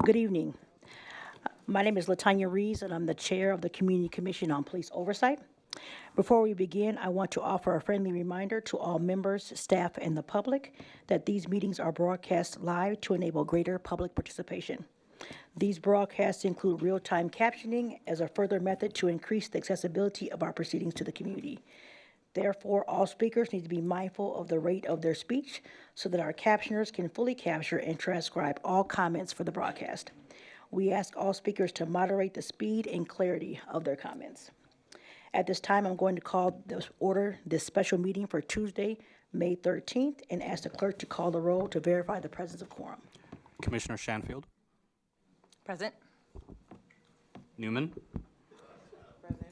Good evening. My name is Latanya Reeves, and I'm the chair of the Community Commission on Police Oversight. Before we begin, I want to offer a friendly reminder to all members, staff, and the public that these meetings are broadcast live to enable greater public participation. These broadcasts include real-time captioning as a further method to increase the accessibility of our proceedings to the community. Therefore, all speakers need to be mindful of the rate of their speech so that our captioners can fully capture and transcribe all comments for the broadcast. We ask all speakers to moderate the speed and clarity of their comments. At this time, I'm going to call this special meeting for Tuesday, May 13th, and ask the clerk to call the roll to verify the presence of quorum. Commissioner Shanfield. Present. Newman. Present.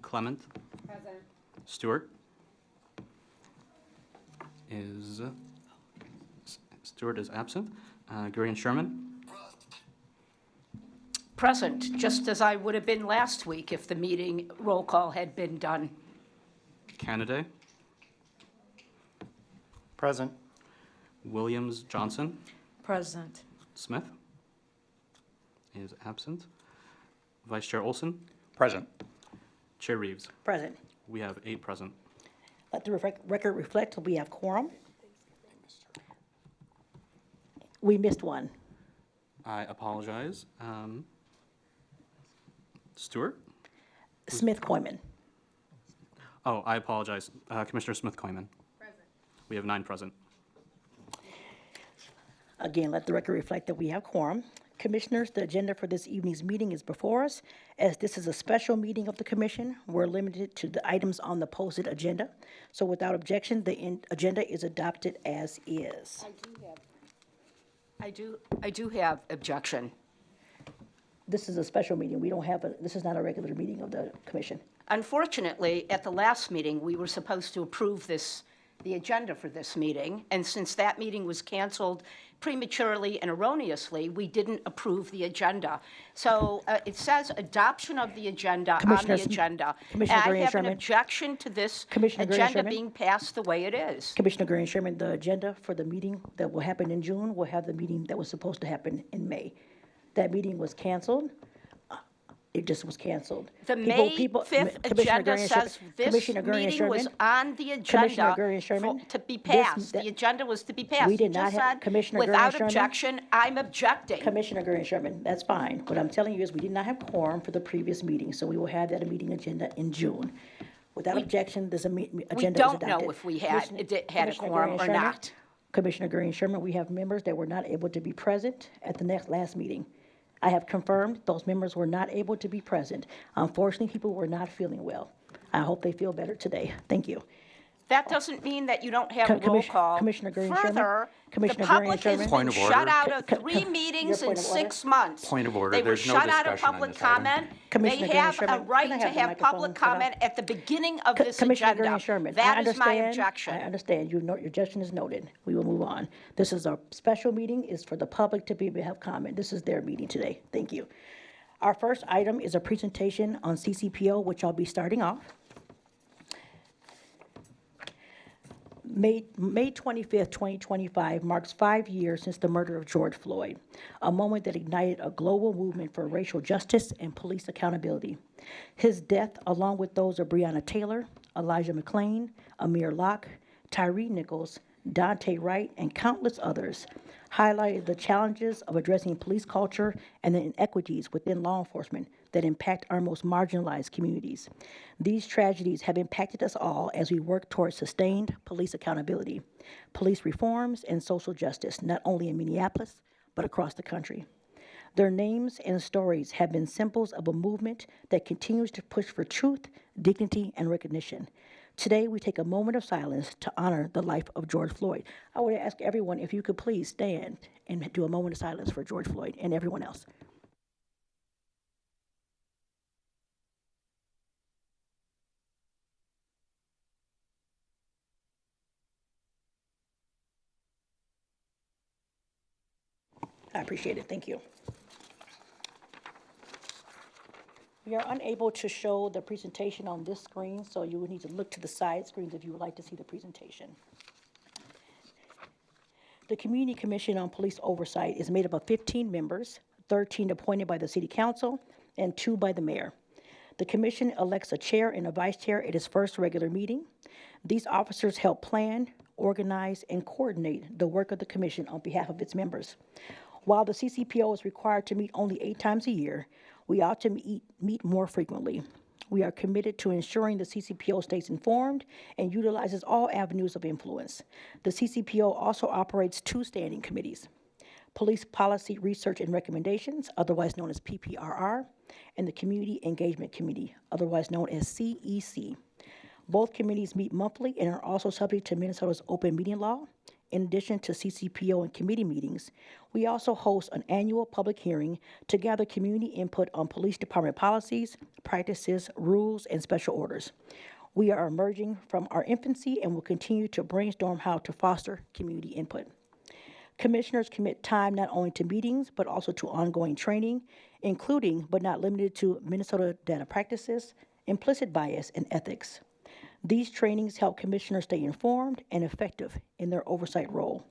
Clement. Present. Stewart. Stewart is absent. Gary and Sherman. Present, just as I would have been last week if the meeting roll call had been done. Canaday. Present. Williams Johnson. Present. Smith is absent. Vice Chair Olson. Present. Chair Reeves. Present. We have 8 present. Let the record reflect we have quorum. We missed one. I apologize. Stewart? Smith Coyman. Oh, I apologize. Commissioner Smith-Coyman. Present. We have 9 present. Again, let the record reflect that we have quorum. Commissioners, the agenda for this evening's meeting is before us. As this is a special meeting of the commission, we're limited to the items on the posted agenda. So without objection, the agenda is adopted as is. I do have objection. This is a special meeting. We don't have this is not a regular meeting of the commission. Unfortunately, at the last meeting, we were supposed to approve the agenda for this meeting, and since that meeting was canceled prematurely and erroneously, we didn't approve the agenda. So it says adoption of the agenda on Commissioner the agenda. Commissioner I Green have an Sherman. objection to this Commissioner Green agenda Sherman. being passed the way it is. Commissioner Gray and Sherman, the agenda for the meeting that will happen in June will have the meeting that was supposed to happen in May. That meeting was canceled. It just was canceled. The May 5th agenda says this meeting was on the agenda to be passed. The agenda was to be passed. We did not have, Commissioner Gray and without Sherman. objection, I'm objecting. Commissioner Gray and Sherman, that's fine. What I'm telling you is we did not have quorum for the previous meeting, so we will have that meeting agenda in June. Without objection, this agenda is We adopted. don't know if we had a quorum or not. Commissioner Gray and Sherman, we have members that were not able to be present at the last meeting. I have confirmed those members were not able to be present. Unfortunately, people were not feeling well. I hope they feel better today. Thank you. That doesn't mean that you don't have a roll call. Commissioner Gray and Sherman. Further, the Commissioner Gray and public has Sherman. Point been of shut order. out of 3 meetings Your in point of order. 6 months. Point of order. They were There's no shut out of discussion on public this item. comment. Commissioner They Gray and have a Sherman, right can I to have the have microphone public cut off? comment at the beginning of this Commissioner Gray agenda. and Sherman, That is my I objection. understand. You know, your objection is noted. We will move on. This is a special meeting. It's for the public to be able to have comment. This is their meeting today. Thank you. Our first item is a presentation on CCPO, which I'll be starting off. May 25th, 2025 marks 5 years since the murder of George Floyd, a moment that ignited a global movement for racial justice and police accountability. His death, along with those of Breonna Taylor, Elijah McClain, Amir Locke, Tyree Nichols, Dante Wright, and countless others, highlighted the challenges of addressing police culture and the inequities within law enforcement that impact our most marginalized communities. These tragedies have impacted us all as we work towards sustained police accountability, police reforms, and social justice, not only in Minneapolis, but across the country. Their names and stories have been symbols of a movement that continues to push for truth, dignity, and recognition. Today, we take a moment of silence to honor the life of George Floyd. I would ask everyone if you could please stand and do a moment of silence for George Floyd and everyone else. I appreciate it. Thank you. We are unable to show the presentation on this screen, so you would need to look to the side screens if you would like to see the presentation. The Community Commission on Police Oversight is made up of 15 members, 13 appointed by the City Council, and 2 by the Mayor. The commission elects a chair and a vice chair at its first regular meeting. These officers help plan, organize, and coordinate the work of the commission on behalf of its members. While the CCPO is required to meet only 8 times a year, we ought to meet more frequently. We are committed to ensuring the CCPO stays informed and utilizes all avenues of influence. The CCPO also operates 2 standing committees: Police Policy Research and Recommendations, otherwise known as PPRR, and the Community Engagement Committee, otherwise known as CEC. Both committees meet monthly and are also subject to Minnesota's open meeting law. In addition to CCPO and committee meetings, we also host an annual public hearing to gather community input on police department policies, practices, rules, and special orders. We are emerging from our infancy and will continue to brainstorm how to foster community input. Commissioners commit time not only to meetings, but also to ongoing training, including but not limited to Minnesota data practices, implicit bias, and ethics. These trainings help commissioners stay informed and effective in their oversight role.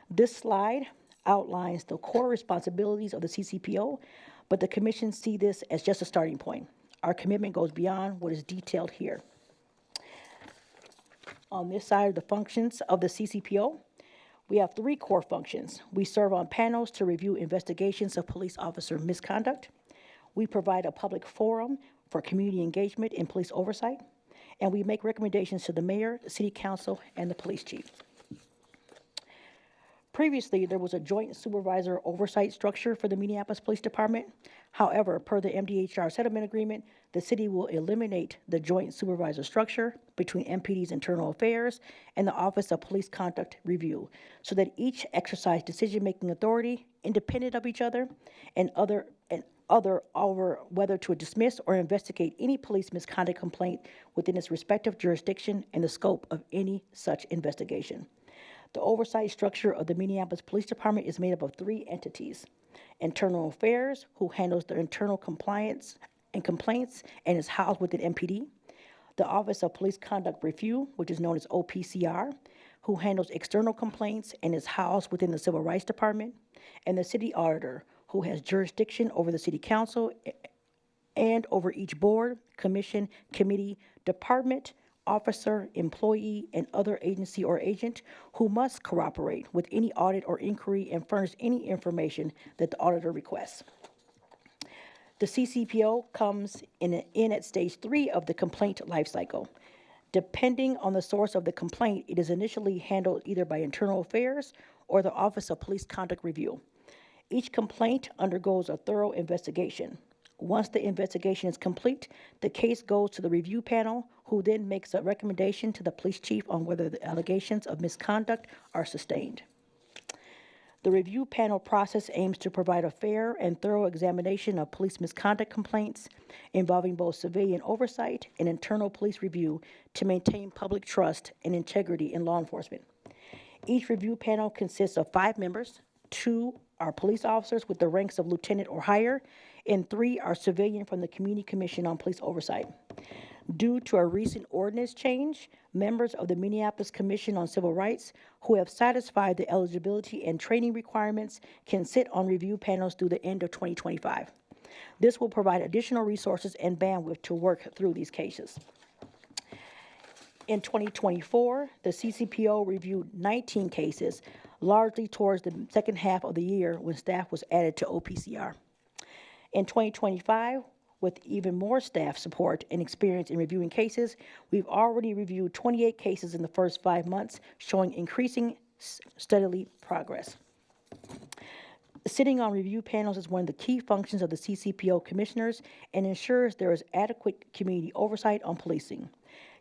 This slide outlines the core responsibilities of the CCPO, but the commission see this as just a starting point. Our commitment goes beyond what is detailed here. On this side of the functions of the CCPO, we have 3 core functions. We serve on panels to review investigations of police officer misconduct. We provide a public forum for community engagement in police oversight. And we make recommendations to the mayor, the city council, and the police chief. Previously, there was a joint supervisor oversight structure for the Minneapolis Police Department. However, per the MDHR settlement agreement, the city will eliminate the joint supervisor structure between MPD's internal affairs and the Office of Police Conduct Review, so that each exercise decision-making authority independent of each other and other over whether to dismiss or investigate any police misconduct complaint within its respective jurisdiction and the scope of any such investigation. The oversight structure of the Minneapolis Police Department is made up of 3 entities: Internal Affairs, who handles the internal compliance and complaints and is housed within MPD; the Office of Police Conduct Review, which is known as OPCR, who handles external complaints and is housed within the Civil Rights Department; and the City Auditor, who has jurisdiction over the City Council and over each board, commission, committee, department, officer, employee, and other agency or agent who must cooperate with any audit or inquiry and furnish any information that the auditor requests. The CCPO comes in at stage 3 of the complaint lifecycle. Depending on the source of the complaint, it is initially handled either by Internal Affairs or the Office of Police Conduct Review. Each complaint undergoes a thorough investigation. Once the investigation is complete, the case goes to the review panel, who then makes a recommendation to the police chief on whether the allegations of misconduct are sustained. The review panel process aims to provide a fair and thorough examination of police misconduct complaints involving both civilian oversight and internal police review to maintain public trust and integrity in law enforcement. Each review panel consists of 5 members. 2 are police officers with the ranks of lieutenant or higher, and 3 are civilian from the Community Commission on Police Oversight. Due to a recent ordinance change, members of the Minneapolis Commission on Civil Rights who have satisfied the eligibility and training requirements can sit on review panels through the end of 2025. This will provide additional resources and bandwidth to work through these cases. In 2024, the CCPO reviewed 19 cases, largely towards the second half of the year when staff was added to OPCR. In 2025, with even more staff support and experience in reviewing cases, we've already reviewed 28 cases in the first 5 months, showing increasing steadily progress. Sitting on review panels is one of the key functions of the CCPO commissioners and ensures there is adequate community oversight on policing.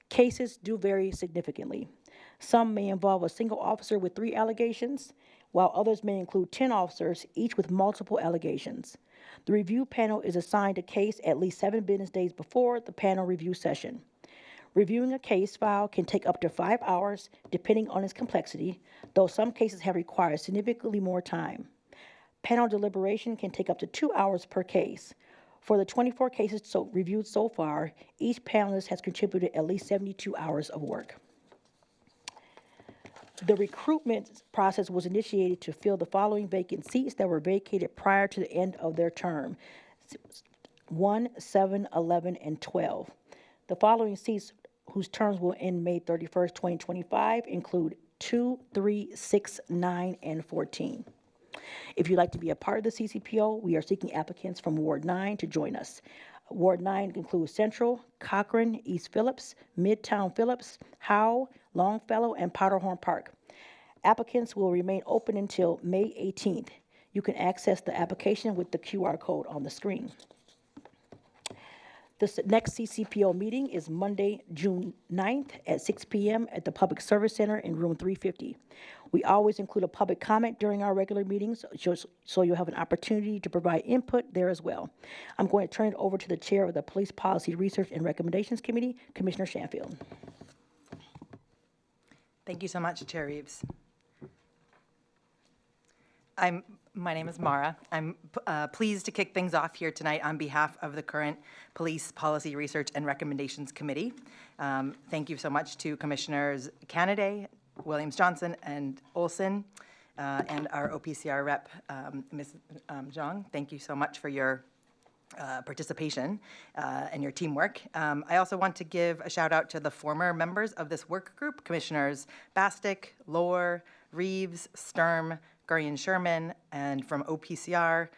Cases do vary significantly. Some may involve a single officer with 3 allegations, while others may include 10 officers, each with multiple allegations. The review panel is assigned a case at least 7 business days before the panel review session. Reviewing a case file can take up to 5 hours, depending on its complexity, though some cases have required significantly more time. Panel deliberation can take up to 2 hours per case. For the 24 cases reviewed so far, each panelist has contributed at least 72 hours of work. The recruitment process was initiated to fill the following vacant seats that were vacated prior to the end of their term: 1, 7, 11, and 12. The following seats whose terms will end May 31st, 2025 include 2, 3, 6, 9, and 14. If you'd like to be a part of the CCPO, we are seeking applicants from Ward 9 to join us. Ward 9 includes Central, Cochrane, East Phillips, Midtown Phillips, Howe, Longfellow, and Powderhorn Park. Applicants will remain open until May 18th. You can access the application with the QR code on the screen. The next CCPO meeting is Monday, June 9th at 6 p.m. at the Public Service Center in room 350. We always include a public comment during our regular meetings, so you'll have an opportunity to provide input there as well. I'm going to turn it over to the chair of the Police Policy Research and Recommendations Committee, Commissioner Shanfield. Thank you so much, Chair Reeves. My name is Mara. I'm pleased to kick things off here tonight on behalf of the current Police Policy Research and Recommendations Committee. Thank you so much to Commissioners Canaday, Williams-Johnson, and Olson, and our OPCR rep, Ms. Zhang. Thank you so much for your participation and your teamwork. I also want to give a shout out to the former members of this work group, Commissioners Bastick, Lohr, Reeves, Sturm, Gurian Sherman, and from OPCR,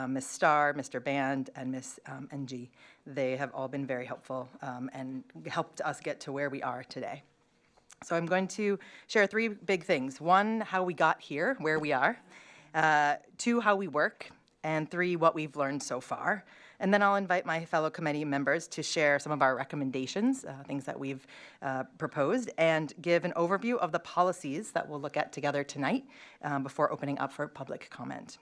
Ms. Starr, Mr. Band, and Ms. NG. They have all been very helpful and helped us get to where we are today. So I'm going to share three big things. One, how we got here, where we are. Two, how we work. And three, what we've learned so far. And then I'll invite my fellow committee members to share some of our recommendations, things that we've proposed, and give an overview of the policies that we'll look at together tonight before opening up for public comment.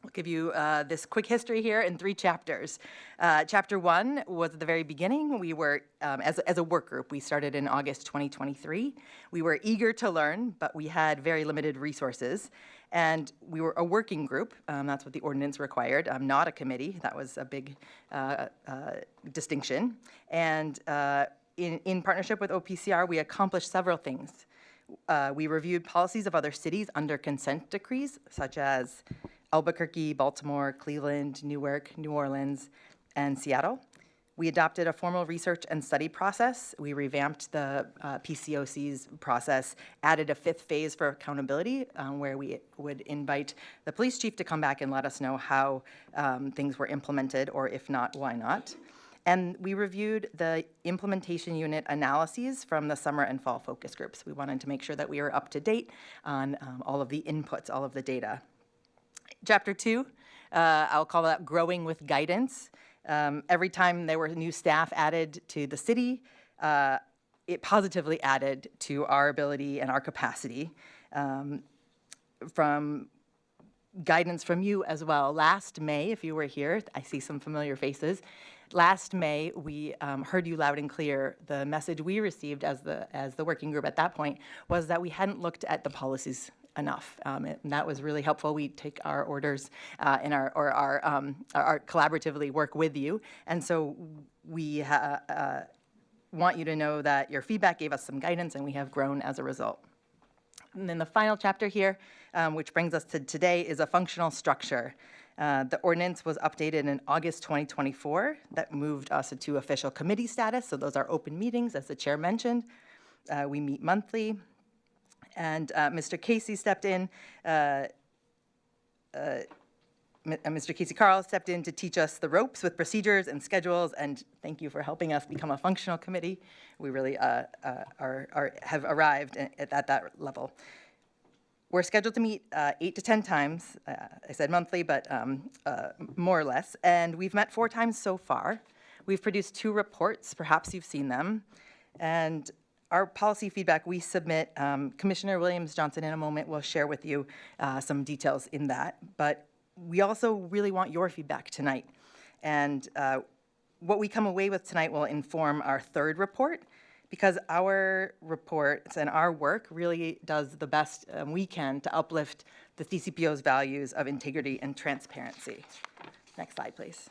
I'll give you this quick history here in 3 chapters. Chapter 1 was at the very beginning. We were, as a work group, we started in August 2023. We were eager to learn, but we had very limited resources. And we were a working group. That's what the ordinance required. Not a committee. That was a big distinction. And in partnership with OPCR, we accomplished several things. We reviewed policies of other cities under consent decrees, such as Albuquerque, Baltimore, Cleveland, Newark, New Orleans, and Seattle. We adopted a formal research and study process. We revamped the PCOC's process, added a 5th phase for accountability, where we would invite the police chief to come back and let us know how things were implemented, or if not, why not. And we reviewed the implementation unit analyses from the summer and fall focus groups. We wanted to make sure that we were up to date on all of the inputs, all of the data. Chapter 2, I'll call that growing with guidance. Every time there were new staff added to the city, it positively added to our ability and our capacity. From guidance from you as well. Last May, if you were here, I see some familiar faces. Last May, we heard you loud and clear. The message we received as the working group at that point was that we hadn't looked at the policies enough, and that was really helpful. We take our orders and our collaboratively work with you, and so we want you to know that your feedback gave us some guidance, and we have grown as a result. And then the final chapter here, which brings us to today, is a functional structure. The ordinance was updated in August 2024. That moved us to official committee status, so those are open meetings, as the chair mentioned. We meet monthly. And Mr. Casey stepped in, Mr. Casey Carl stepped in to teach us the ropes with procedures and schedules, and thank you for helping us become a functional committee. We really have arrived at that level. We're scheduled to meet 8 to 10 times. I said monthly, but more or less, and we've met 4 times so far. We've produced 2 reports, perhaps you've seen them, and our policy feedback we submit, Commissioner Williams-Johnson in a moment will share with you some details in that, but we also really want your feedback tonight. And what we come away with tonight will inform our 3rd report, because our reports and our work really does the best we can to uplift the CCPO's values of integrity and transparency. Next slide, please.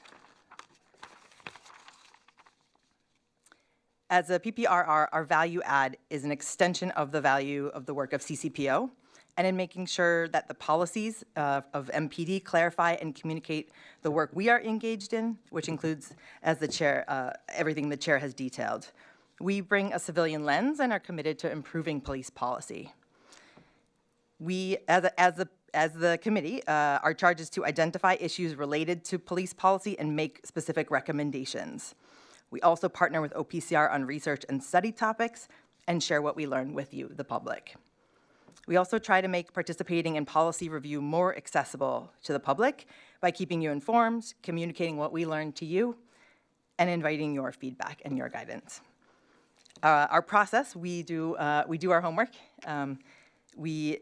As a PPRR, our value add is an extension of the value of the work of CCPO, and in making sure that the policies of MPD clarify and communicate the work we are engaged in, which includes, as the chair, everything the chair has detailed. We bring a civilian lens and are committed to improving police policy. We, as the committee, our charge is to identify issues related to police policy and make specific recommendations. We also partner with OPCR on research and study topics and share what we learn with you, the public. We also try to make participating in policy review more accessible to the public by keeping you informed, communicating what we learn to you, and inviting your feedback and your guidance. Our process, we do our homework. We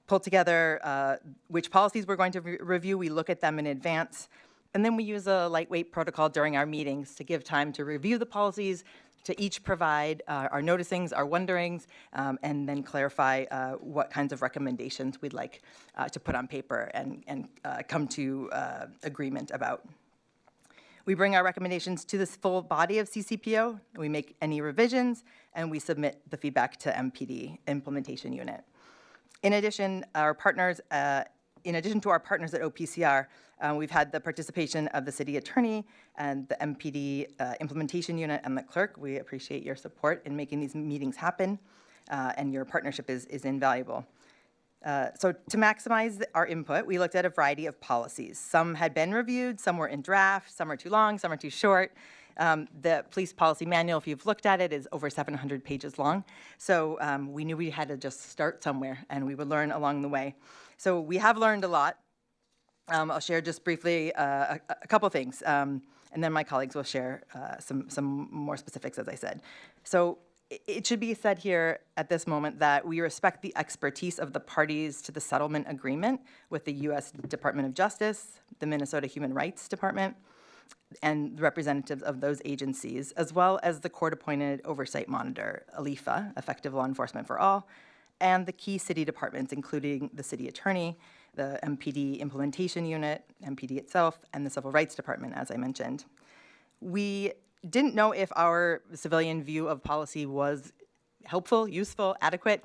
pull together which policies we're going to review. We look at them in advance. And then we use a lightweight protocol during our meetings to give time to review the policies, to each provide our noticings, our wonderings, and then clarify what kinds of recommendations we'd like to put on paper and come to agreement about. We bring our recommendations to this full body of CCPO. We make any revisions, and we submit the feedback to MPD, Implementation Unit. In addition to our partners at OPCR, we've had the participation of the city attorney and the MPD implementation unit and the clerk. We appreciate your support in making these meetings happen, and your partnership is invaluable. So to maximize our input, we looked at a variety of policies. Some had been reviewed, some were in draft, some are too long, some are too short. The police policy manual, if you've looked at it, is over 700 pages long. So we knew we had to just start somewhere, and we would learn along the way. So we have learned a lot. I'll share just briefly a couple things, and then my colleagues will share some more specifics, as I said. So it should be said here at this moment that we respect the expertise of the parties to the settlement agreement with the U.S. Department of Justice, the Minnesota Human Rights Department, and the representatives of those agencies, as well as the court-appointed oversight monitor, ALIFA, Effective Law Enforcement for All, and the key city departments, including the city attorney, the MPD implementation unit, MPD itself, and the Civil Rights Department, as I mentioned. We didn't know if our civilian view of policy was helpful, useful, adequate.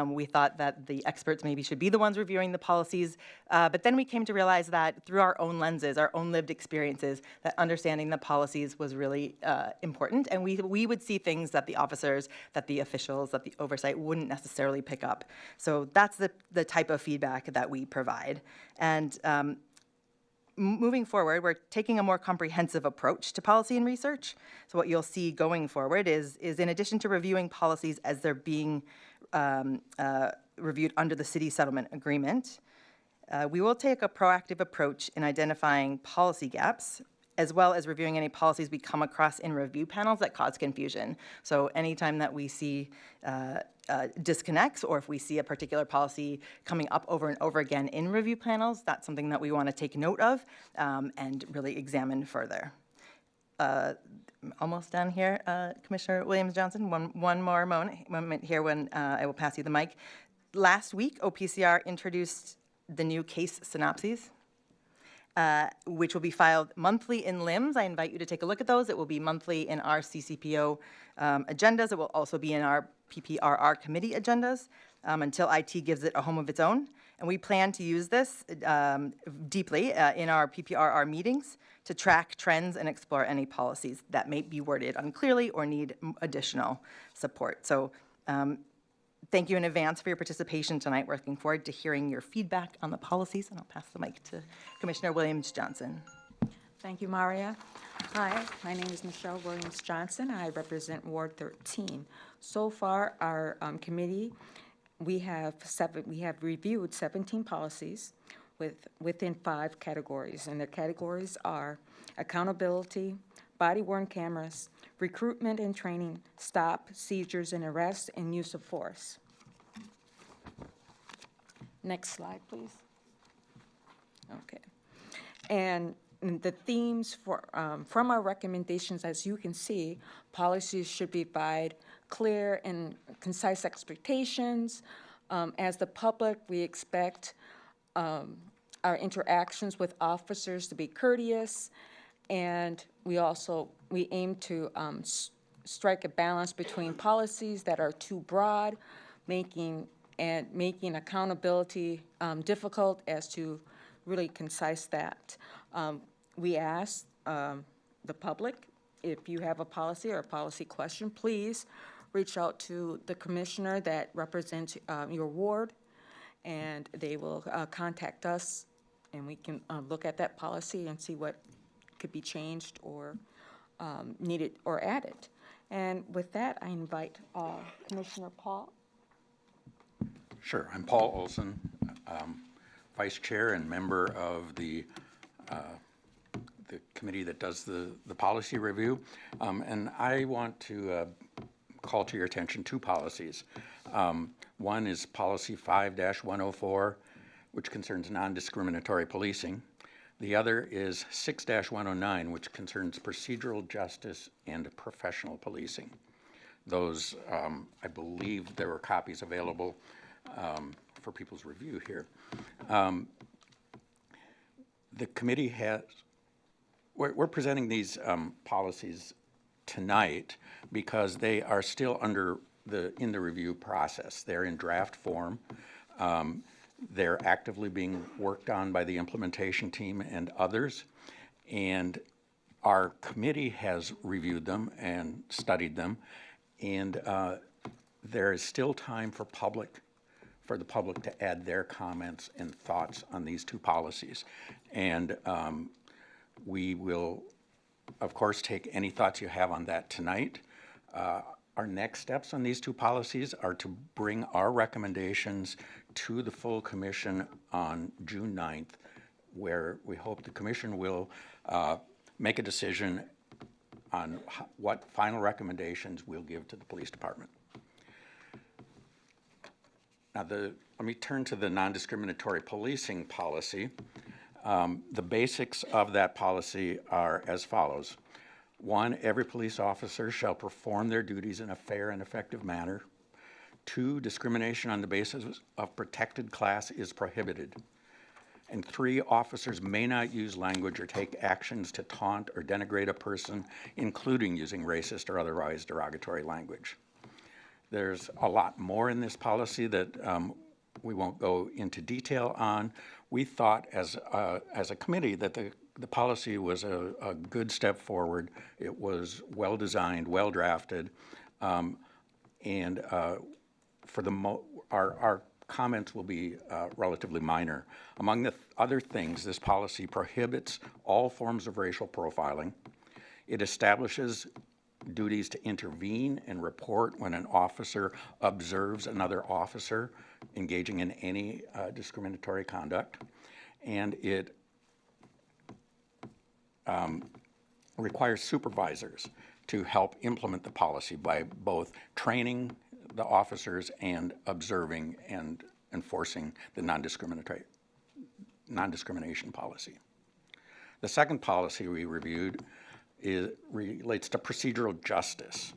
We thought that the experts maybe should be the ones reviewing the policies, but then we came to realize that through our own lenses, our own lived experiences, that understanding the policies was really important, and we would see things that the officers, that the officials, that the oversight wouldn't necessarily pick up. So that's the type of feedback that we provide. And moving forward, we're taking a more comprehensive approach to policy and research. So what you'll see going forward is in addition to reviewing policies as they're being reviewed under the city settlement agreement, we will take a proactive approach in identifying policy gaps, as well as reviewing any policies we come across in review panels that cause confusion. So anytime that we see disconnects, or if we see a particular policy coming up over and over again in review panels, that's something that we want to take note of and really examine further. Almost done here, Commissioner Williams-Johnson. One more moment here when I will pass you the mic. Last week, OPCR introduced the new case synopses, which will be filed monthly in LIMS. I invite you to take a look at those. It will be monthly in our CCPO agendas. It will also be in our PPRR committee agendas until IT gives it a home of its own. And we plan to use this deeply in our PPRR meetings to track trends and explore any policies that may be worded unclearly or need additional support. So thank you in advance for your participation tonight. We're looking forward to hearing your feedback on the policies, and I'll pass the mic to Commissioner Williams-Johnson. Thank you, Maria. Hi, my name is Michelle Williams-Johnson. I represent Ward 13. So far, our committee, we have reviewed 17 policies within 5 categories, and the categories are accountability, body-worn cameras, recruitment and training, stop, seizures and arrests, and use of force. Next slide, please. Okay. And the themes from our recommendations, as you can see, policies should provide clear and concise expectations. As the public, we expect our interactions with officers to be courteous, and we aim to strike a balance between policies that are too broad, making accountability difficult as to really concise that. We ask the public, if you have a policy or a policy question, please reach out to the commissioner that represents your ward, and they will contact us, and we can look at that policy and see what could be changed or needed or added. And with that, I invite Commissioner Paul. Sure. I'm Paul Olson, Vice Chair and member of the committee that does the policy review. And I want to call to your attention two policies. One is Policy 5-104, which concerns non-discriminatory policing. The other is 6-109, which concerns procedural justice and professional policing. Those, I believe there were copies available for people's review here. The committee has, we're presenting these policies tonight because they are still in the review process. They're in draft form. They're actively being worked on by the implementation team and others. And our committee has reviewed them and studied them. And there is still time for the public to add their comments and thoughts on these two policies. And we will, of course, take any thoughts you have on that tonight. Our next steps on these two policies are to bring our recommendations to the full commission on June 9th, where we hope the commission will make a decision on what final recommendations we'll give to the police department. Now, let me turn to the non-discriminatory policing policy. The basics of that policy are as follows. 1, every police officer shall perform their duties in a fair and effective manner. 2, discrimination on the basis of protected class is prohibited. And 3, officers may not use language or take actions to taunt or denigrate a person, including using racist or otherwise derogatory language. There's a lot more in this policy that we won't go into detail on. We thought as a committee that the policy was a good step forward. It was well designed, well drafted, and our comments will be relatively minor. Among the other things, this policy prohibits all forms of racial profiling. It establishes duties to intervene and report when an officer observes another officer engaging in any discriminatory conduct. And it requires supervisors to help implement the policy by both training the officers and observing and enforcing the non-discrimination policy. The second policy we reviewed relates to procedural justice.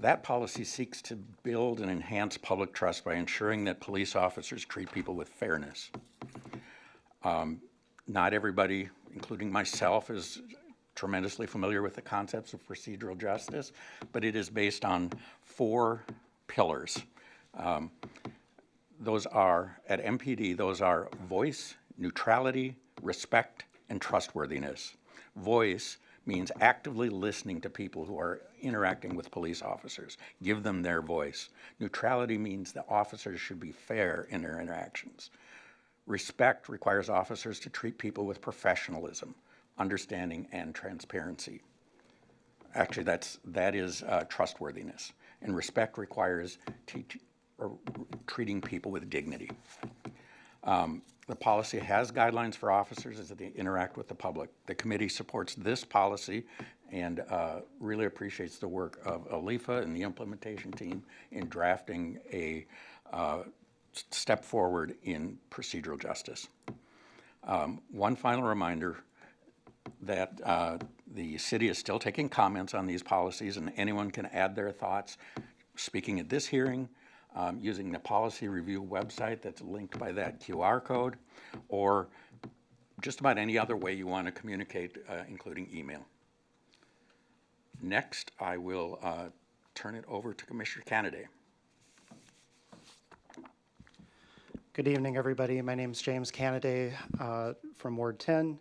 That policy seeks to build and enhance public trust by ensuring that police officers treat people with fairness. Not everybody, including myself, is tremendously familiar with the concepts of procedural justice, but it is based on 4 pillars. Those are, at MPD, those are voice, neutrality, respect, and trustworthiness. Voice means actively listening to people who are interacting with police officers. Give them their voice. Neutrality means that officers should be fair in their interactions. Respect requires officers to treat people with professionalism, understanding, and transparency. Actually, that is trustworthiness. And respect requires treating people with dignity. The policy has guidelines for officers as they interact with the public. The committee supports this policy and really appreciates the work of Alifa and the implementation team in drafting a step forward in procedural justice. One final reminder that the city is still taking comments on these policies, and anyone can add their thoughts speaking at this hearing, using the policy review website that's linked by that QR code, or just about any other way you want to communicate, including email. Next, I will turn it over to Commissioner Canaday. Good evening, everybody. My name is James Canaday from Ward 10.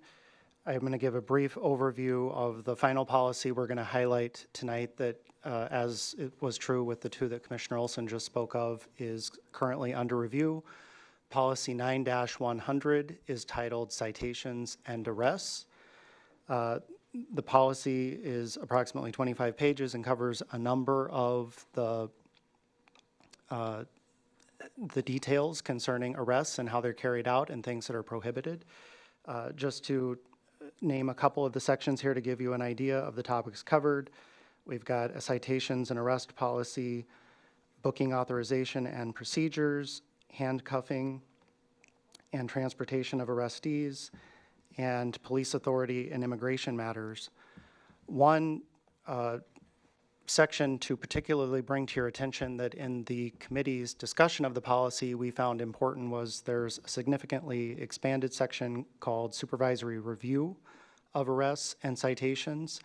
I'm going to give a brief overview of the final policy we're going to highlight tonight that, as it was true with the two that Commissioner Olson just spoke of, is currently under review. Policy 9-100 is titled Citations and Arrests. The policy is approximately 25 pages and covers a number of the details concerning arrests and how they're carried out and things that are prohibited. Just to name a couple of the sections here to give you an idea of the topics covered. We've got a citations and arrest policy, booking authorization and procedures, handcuffing and transportation of arrestees, and police authority and immigration matters. One section to particularly bring to your attention that in the committee's discussion of the policy we found important was there's a significantly expanded section called supervisory review of arrests and citations.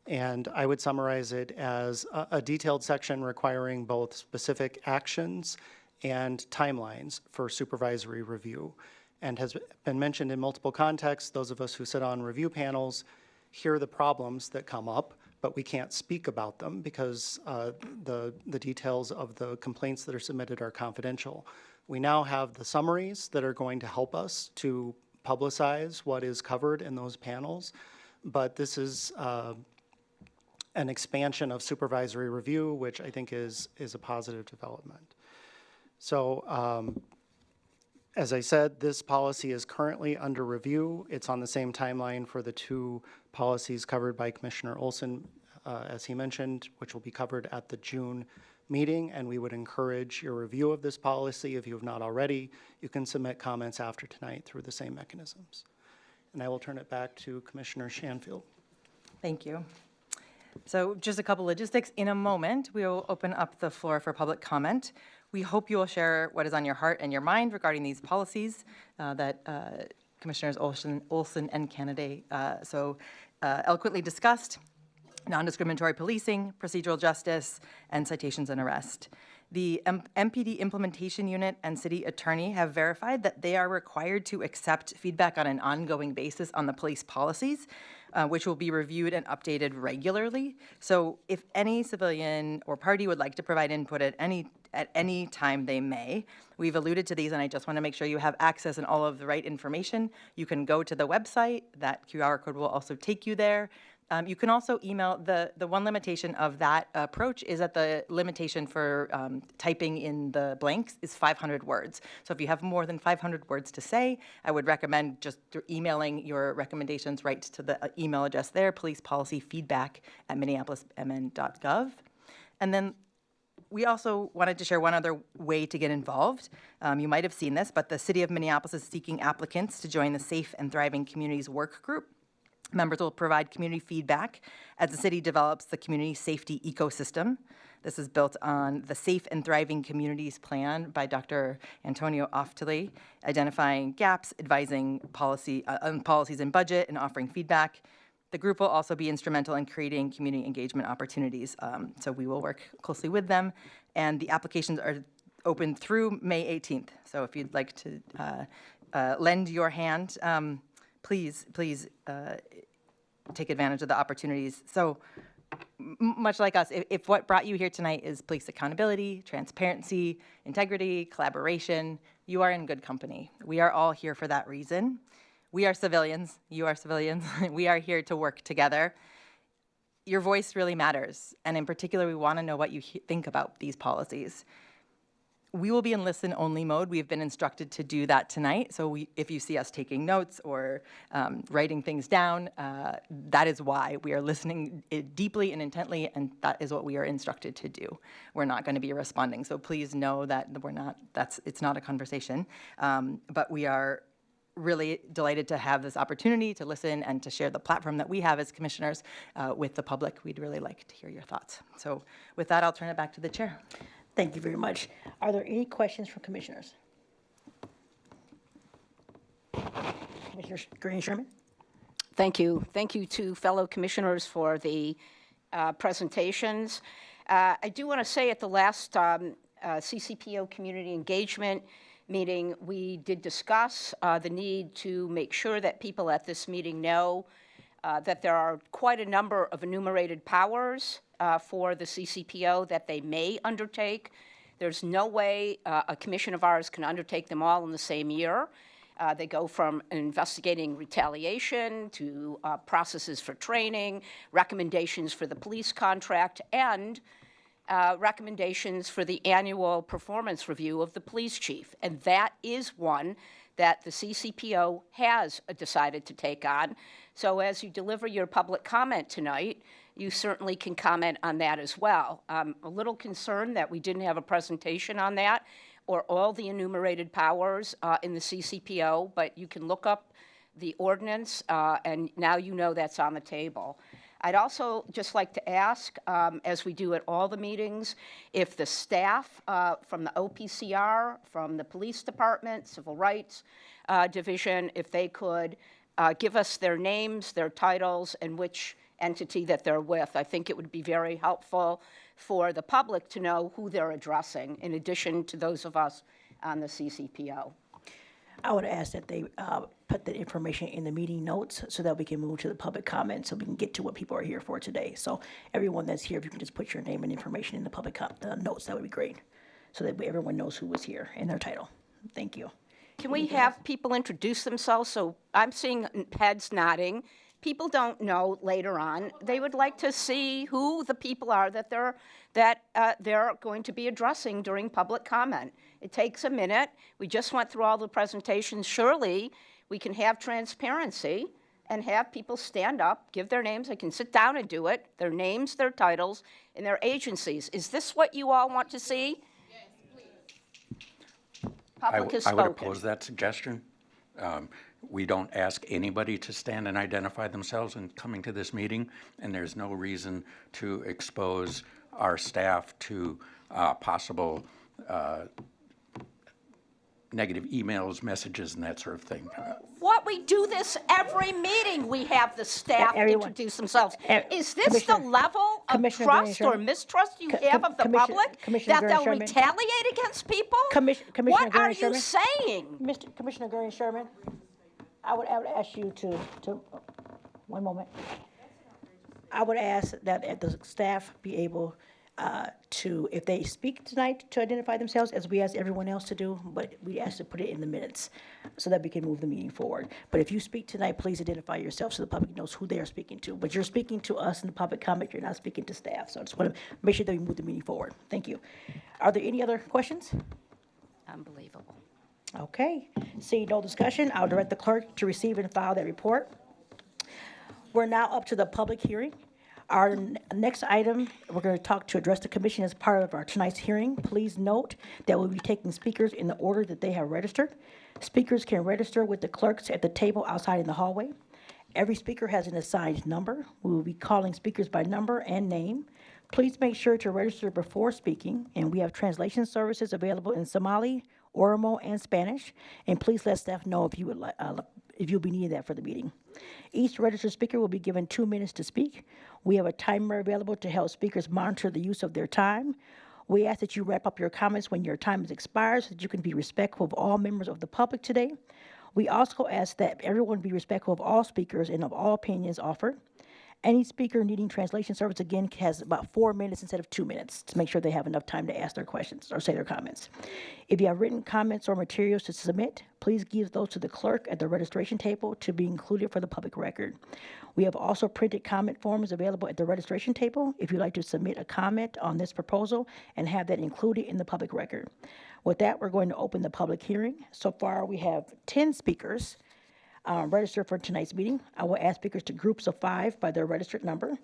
And I would summarize it as a detailed section requiring both specific actions and timelines for supervisory review. And has been mentioned in multiple contexts. Those of us who sit on review panels hear the problems that come up, but we can't speak about them because the details of the complaints that are submitted are confidential. We now have the summaries that are going to help us to publicize what is covered in those panels, but this is an expansion of supervisory review, which I think is a positive development. So as I said, this policy is currently under review. It's on the same timeline for the two policies covered by Commissioner Olson, as he mentioned, which will be covered at the June meeting, and we would encourage your review of this policy. If you have not already, you can submit comments after tonight through the same mechanisms. And I will turn it back to Commissioner Shanfield. Thank you. So just a couple logistics. In a moment, we will open up the floor for public comment. We hope you will share what is on your heart and your mind regarding these policies that Commissioners Olson and Canaday so eloquently discussed: non-discriminatory policing, procedural justice, and citations and arrest. The MPD Implementation Unit and City Attorney have verified that they are required to accept feedback on an ongoing basis on the police policies, which will be reviewed and updated regularly. So if any civilian or party would like to provide input at any time, they may. We've alluded to these, and I just want to make sure you have access and all of the right information. You can go to the website. That QR code will also take you there. You can also email. The one limitation of that approach is that the limitation for typing in the blanks is 500 words. So if you have more than 500 words to say, I would recommend just emailing your recommendations right to the email address there, policepolicyfeedback@minneapolismn.gov. And then we also wanted to share one other way to get involved. You might have seen this, but the City of Minneapolis is seeking applicants to join the Safe and Thriving Communities Work Group. Members will provide community feedback as the city develops the community safety ecosystem. This is built on the Safe and Thriving Communities Plan by Dr. Antonio Oftali, identifying gaps, advising on policies and budget, and offering feedback. The group will also be instrumental in creating community engagement opportunities, so we will work closely with them. And the applications are open through May 18th, so if you'd like to lend your hand, please take advantage of the opportunities. So much like us, if what brought you here tonight is police accountability, transparency, integrity, collaboration, you are in good company. We are all here for that reason. We are civilians. You are civilians. We are here to work together. Your voice really matters. And in particular, we want to know what you think about these policies. We will be in listen-only mode. We have been instructed to do that tonight. So if you see us taking notes or writing things down, that is why. We are listening deeply and intently, and that is what we are instructed to do. We're not going to be responding. So please know that it's not a conversation. But we are really delighted to have this opportunity to listen and to share the platform that we have as commissioners with the public. We'd really like to hear your thoughts. So with that, I'll turn it back to the chair. Thank you very much. Are there any questions from commissioners? Commissioner Green Sherman? Thank you. Thank you to fellow commissioners for the presentations. I do want to say at the last CCPO community engagement meeting, we did discuss the need to make sure that people at this meeting know that there are quite a number of enumerated powers for the CCPO that they may undertake. There's no way a commission of ours can undertake them all in the same year. They go from investigating retaliation to processes for training, recommendations for the police contract, and recommendations for the annual performance review of the police chief. And that is one that the CCPO has decided to take on. So as you deliver your public comment tonight, you certainly can comment on that as well. I'm a little concerned that we didn't have a presentation on that or all the enumerated powers in the CCPO, but you can look up the ordinance, and now you know that's on the table. I'd also just like to ask, as we do at all the meetings, if the staff from the OPCR, from the police department, civil rights division, if they could give us their names, their titles, and which entity that they're with. I think it would be very helpful for the public to know who they're addressing, in addition to those of us on the CCPO. I would ask that they put the information in the meeting notes so that we can move to the public comment, so we can get to what people are here for today. So everyone that's here, if you can just put your name and information in the public notes, that would be great, so that everyone knows who was here and their title. Thank you. Can we have people introduce themselves? So I'm seeing heads nodding. People don't know later on. They would like to see who the people are that they're going to be addressing during public comment. It takes a minute. We just went through all the presentations. Surely we can have transparency and have people stand up, give their names. They can sit down and do it, their names, their titles, and their agencies. Is this what you all want to see? Yes, please. Public has I would spoken. oppose that suggestion. We don't ask anybody to stand and identify themselves in coming to this meeting, and there's no reason to expose our staff to possible negative emails, messages, and that sort of thing. What, we do this every meeting. We have the staff Everyone. introduce themselves. Is this the Commissioner- level of Commissioner trust or Gurney-Sherman? mistrust you have of the public Commissioner that they'll Gurney-Sherman? retaliate against people? Commissioner What are you Gurney-Sherman? saying? Commissioner Gurney-Sherman, I would ask you to, one moment. I would ask that the staff be able to, if they speak tonight, to identify themselves, as we ask everyone else to do, but we ask to put it in the minutes so that we can move the meeting forward. But if you speak tonight, please identify yourself so the public knows who they are speaking to. But you're speaking to us in the public comment, you're not speaking to staff. So I just want to make sure that we move the meeting forward. Thank you. Are there any other questions? Unbelievable. Okay, seeing no discussion, I'll direct the clerk to receive and file that report. We're now up to the public hearing. Our next item, we're going to address the commission as part of our tonight's hearing. Please note that we'll be taking speakers in the order that they have registered. Speakers can register with the clerks at the table outside in the hallway. Every speaker has an assigned number. We will be calling speakers by number and name. Please make sure to register before speaking, and we have translation services available in Somali, Oromo, and Spanish. And please let staff know if you'll be needing that for the meeting. Each registered speaker will be given 2 minutes to speak. We have a timer available to help speakers monitor the use of their time. We ask that you wrap up your comments when your time has expired so that you can be respectful of all members of the public today. We also ask that everyone be respectful of all speakers and of all opinions offered. Any speaker needing translation service, again, has about 4 minutes instead of 2 minutes to make sure they have enough time to ask their questions or say their comments. If you have written comments or materials to submit, please give those to the clerk at the registration table to be included for the public record. We have also printed comment forms available at the registration table if you'd like to submit a comment on this proposal and have that included in the public record. With that, we're going to open the public hearing. So far, we have 10 speakers registered for tonight's meeting. I will ask speakers to groups of 5 by their registered number.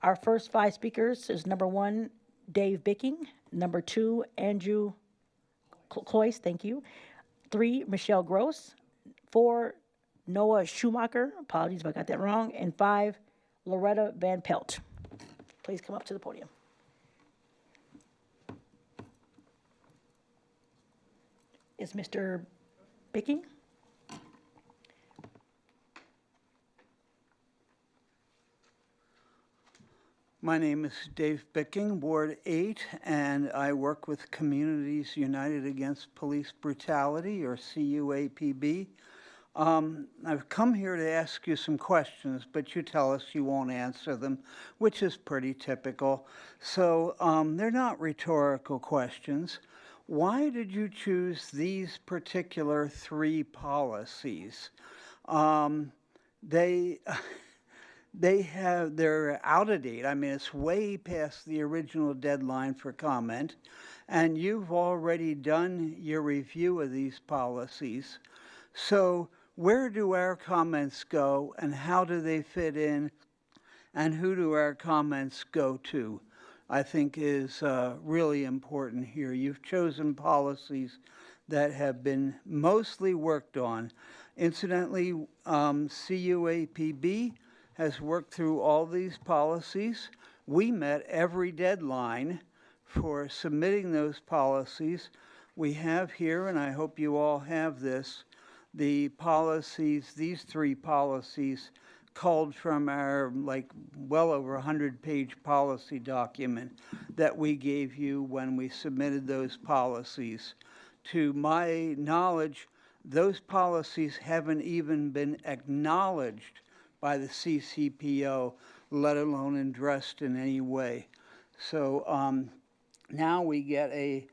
Our first 5 speakers is number 1, Dave Bicking. Number 2, Andrew Cloyce, thank you. 3, Michelle Gross. 4, Noah Schumacher, apologies if I got that wrong. And 5, Loretta Van Pelt. Please come up to the podium. Is Mr. Bicking? My name is Dave Bicking, Ward 8, and I work with Communities United Against Police Brutality, or CUAPB. I've come here to ask you some questions, but you tell us you won't answer them, which is pretty typical. So they're not rhetorical questions. Why did you choose these particular 3 policies? They're out of date. I mean, it's way past the original deadline for comment, and you've already done your review of these policies. So where do our comments go, and how do they fit in, and who do our comments go to? I think is really important here. You've chosen policies that have been mostly worked on. Incidentally, CUAPB has worked through all these policies. We met every deadline for submitting those policies. We have here, and I hope you all have this, the policies, these 3 policies culled from our well over 100-page policy document that we gave you when we submitted those policies. To my knowledge, those policies haven't even been acknowledged by the CCPO, let alone addressed in any way. So now we get a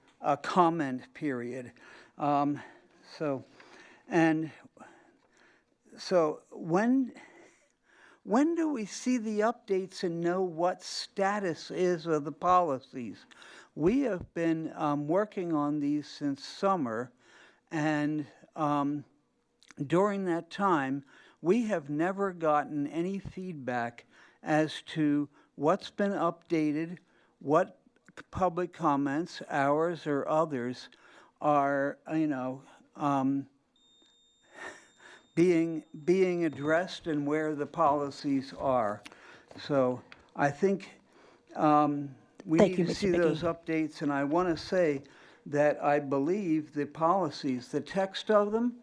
comment period. So when do we see the updates and know what status is of the policies? We have been working on these since summer, and during that time, we have never gotten any feedback as to what's been updated, what public comments, ours or others, are, being addressed and where the policies are. So I think we Thank need you, to Mr. see Bickey. those updates, and I want to say that I believe the policies, the text of them,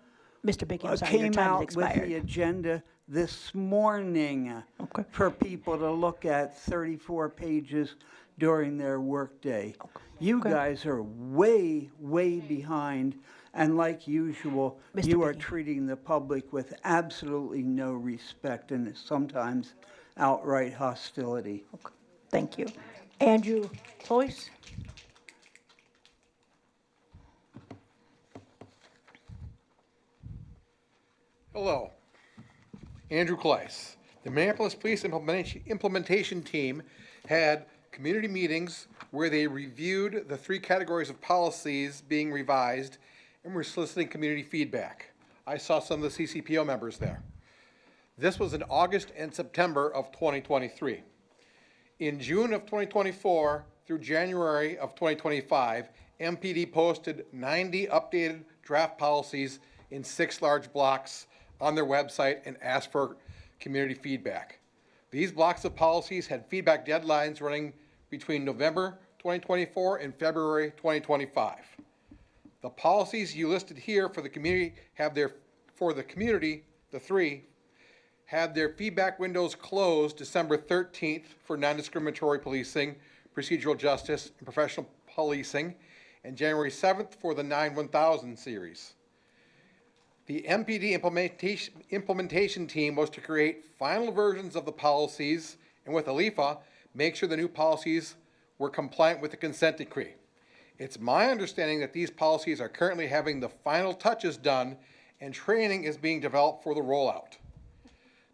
Mr. Bickey, I'm sorry, your came time has out with the expired. agenda this morning Okay. for people to look at 34 pages during their workday. You Okay. guys are way, way behind, and like usual, Mr. you are Bickey. treating the public with absolutely no respect and sometimes outright hostility. Thank you. Andrew Cloyce? Hello, Andrew Kleiss. The Minneapolis Police Implementation Team had community meetings where they reviewed the 3 categories of policies being revised and were soliciting community feedback. I saw some of the CCPO members there. This was in August and September of 2023. In June of 2024 through January of 2025, MPD posted 90 updated draft policies in 6 large blocks on their website and asked for community feedback. These blocks of policies had feedback deadlines running between November 2024 and February 2025. The policies you listed here for the community the 3, had their feedback windows closed December 13th for non-discriminatory policing, procedural justice, and professional policing, and January 7th for the 9-1000 series. The MPD implementation team was to create final versions of the policies, and with ALIFA, make sure the new policies were compliant with the consent decree. It's my understanding that these policies are currently having the final touches done, and training is being developed for the rollout.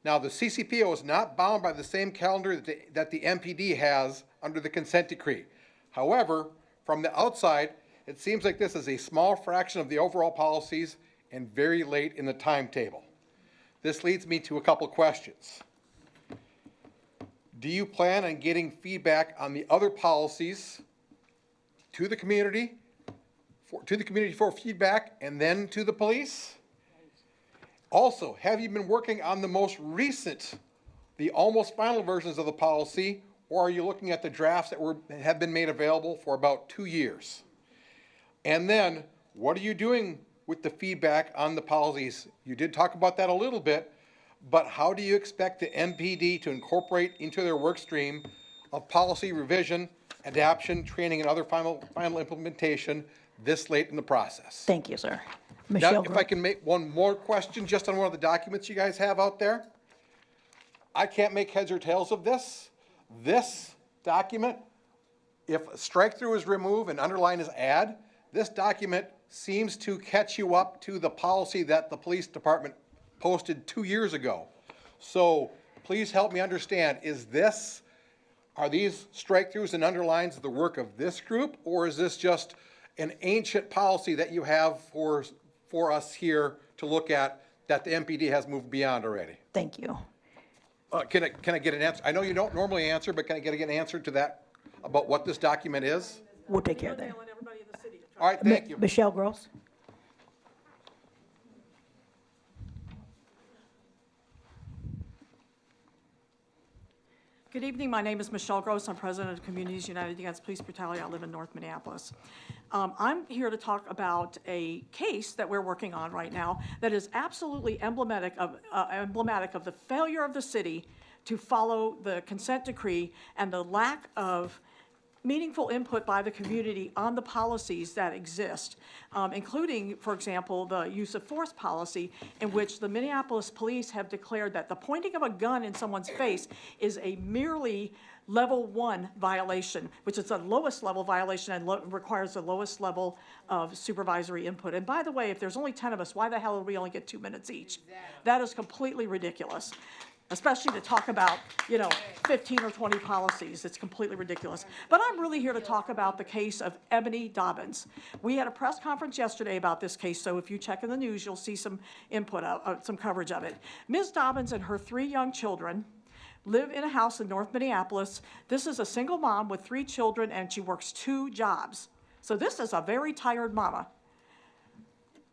Now, the CCPO is not bound by the same calendar that the MPD has under the consent decree. However, from the outside, it seems like this is a small fraction of the overall policies and very late in the timetable. This leads me to a couple questions. Do you plan on getting feedback on the other policies to the community for feedback and then to the police? Also, have you been working on the most recent, the almost final versions of the policy, or are you looking at the drafts that have been made available for about 2 years? And then, what are you doing with the feedback on the policies? You did talk about that a little bit, but how do you expect the MPD to incorporate into their work stream of policy revision, adoption, training, and other final implementation this late in the process. Thank you, sir. Now, Michelle, if I can make one more question just on one of the documents you guys have out there. I can't make heads or tails of this. This document, if strike through is remove and underline is add, this document seems to catch you up to the policy that the police department posted 2 years ago. So please help me understand, are these strike throughs and underlines the work of this group, or is this just an ancient policy that you have for us here to look at that the MPD has moved beyond already? thank you. Can I get an answer? I know you don't normally answer, but can I get an answer to that about what this document is? We'll take care of that. All right, thank you. Michelle Gross? Good evening. My name is Michelle Gross. I'm president of Communities United Against Police Brutality. I live in North Minneapolis. I'm here to talk about a case that we're working on right now that is absolutely emblematic of the failure of the city to follow the consent decree and the lack of meaningful input by the community on the policies that exist, including, for example, the use of force policy, in which the Minneapolis police have declared that the pointing of a gun in someone's face is a merely level 1 violation, which is the lowest level violation and requires the lowest level of supervisory input. And by the way, if there's only 10 of us, why the hell do we only get 2 minutes each? That is completely ridiculous. Especially to talk about, 15 or 20 policies. It's completely ridiculous. But I'm really here to talk about the case of Ebony Dobbins. We had a press conference yesterday about this case, so if you check in the news, you'll see some input, some coverage of it. Ms. Dobbins and her 3 young children live in a house in North Minneapolis. This is a single mom with 3 children, and she works 2 jobs. So this is a very tired mama.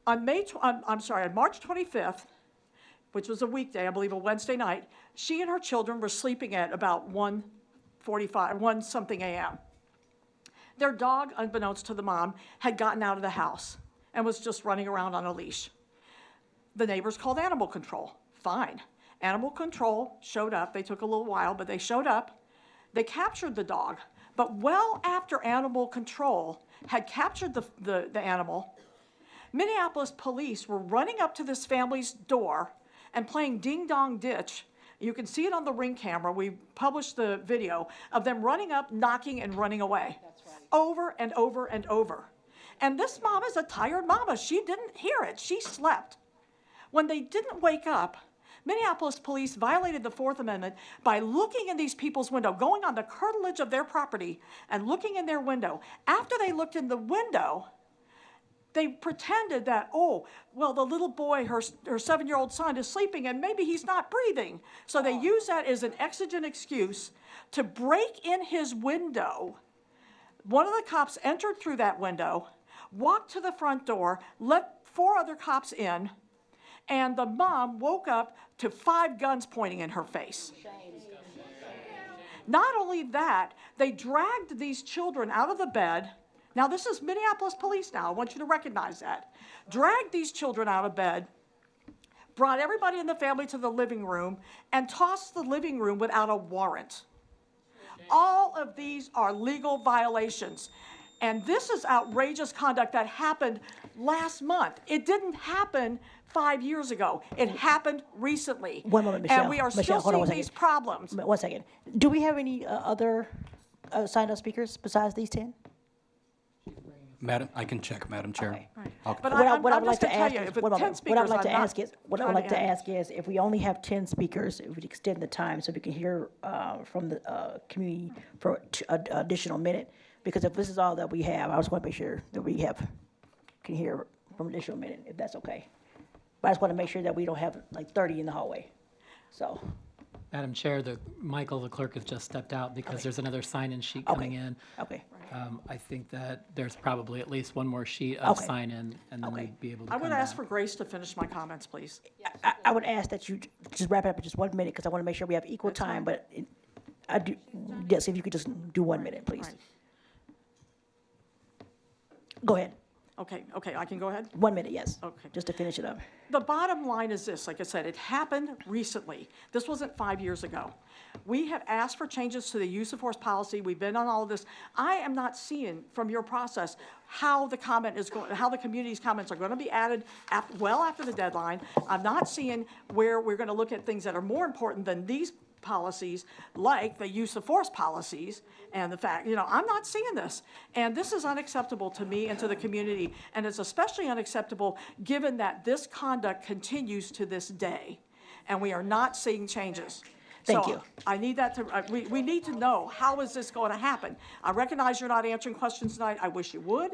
On March 25th, which was a weekday, I believe a Wednesday night, she and her children were sleeping at about 1 something a.m. Their dog, unbeknownst to the mom, had gotten out of the house and was just running around on a leash. The neighbors called animal control. Fine. Animal control showed up. They took a little while, but they showed up. They captured the dog. But well after animal control had captured the animal, Minneapolis police were running up to this family's door and playing Ding Dong Ditch. You can see it on the Ring camera. We published the video of them running up, knocking, and running away. That's right. Over and over and over. And this mom is a tired mama. She didn't hear it. She slept. When they didn't wake up, Minneapolis police violated the 4th Amendment by looking in these people's window, going on the curtilage of their property and looking in their window. After they looked in the window, they pretended that, the little boy, her 7-year-old son, is sleeping and maybe he's not breathing. So they used that as an exigent excuse to break in his window. One of the cops entered through that window, walked to the front door, let 4 other cops in, and the mom woke up to 5 guns pointing in her face. Not only that, they dragged these children out of the bed. Now, this is Minneapolis police now. I want you to recognize that. Dragged these children out of bed, brought everybody in the family to the living room, and tossed the living room without a warrant. All of these are legal violations. And this is outrageous conduct that happened last month. It didn't happen 5 years ago. It happened recently. One moment, Michelle. And we are Michelle, still hold on seeing these problems. 1 second. Do we have any other signed-up speakers besides these 10? Madam, I can check, Madam Chair. Okay. I'll- But What I I'm would just like to to tell ask you, is, if it's what I 10 would speakers, like to I'm not ask is, what I trying would like to to end. ask is, if we only have 10 speakers, if we'd extend the time so we can hear from the community for an additional minute, because if this is all that we have, I just want to make sure that we can hear from an additional minute, if that's okay. But I just want to make sure that we don't have like 30 in the hallway, so. Madam Chair, Michael, the clerk, has just stepped out because there's another sign-in sheet coming in. Okay, I think that there's probably at least one more sheet of Okay. sign-in, and then Okay. we'd be able to I come would ask back. for grace to finish my comments, please. I would ask that you just wrap it up in just 1 minute, because I want to make sure we have equal That's time, fine. but I do, yes, if you could just do 1 minute, please. Right. Go ahead. Okay, I can go ahead? 1 minute, yes. Okay. Just to finish it up. The bottom line is this, like I said, it happened recently. This wasn't 5 years ago. We have asked for changes to the use of force policy. We've been on all of this. I am not seeing from your process how the comment is going, how the community's comments are going to be added well after the deadline. I'm not seeing where we're going to look at things that are more important than these policies, like the use of force policies, and the fact, I'm not seeing this. And this is unacceptable to me and to the community, and it's especially unacceptable given that this conduct continues to this day, and we are not seeing changes. Thank So you. I need that to, we need to know, how is this going to happen? I recognize you're not answering questions tonight. I wish you would,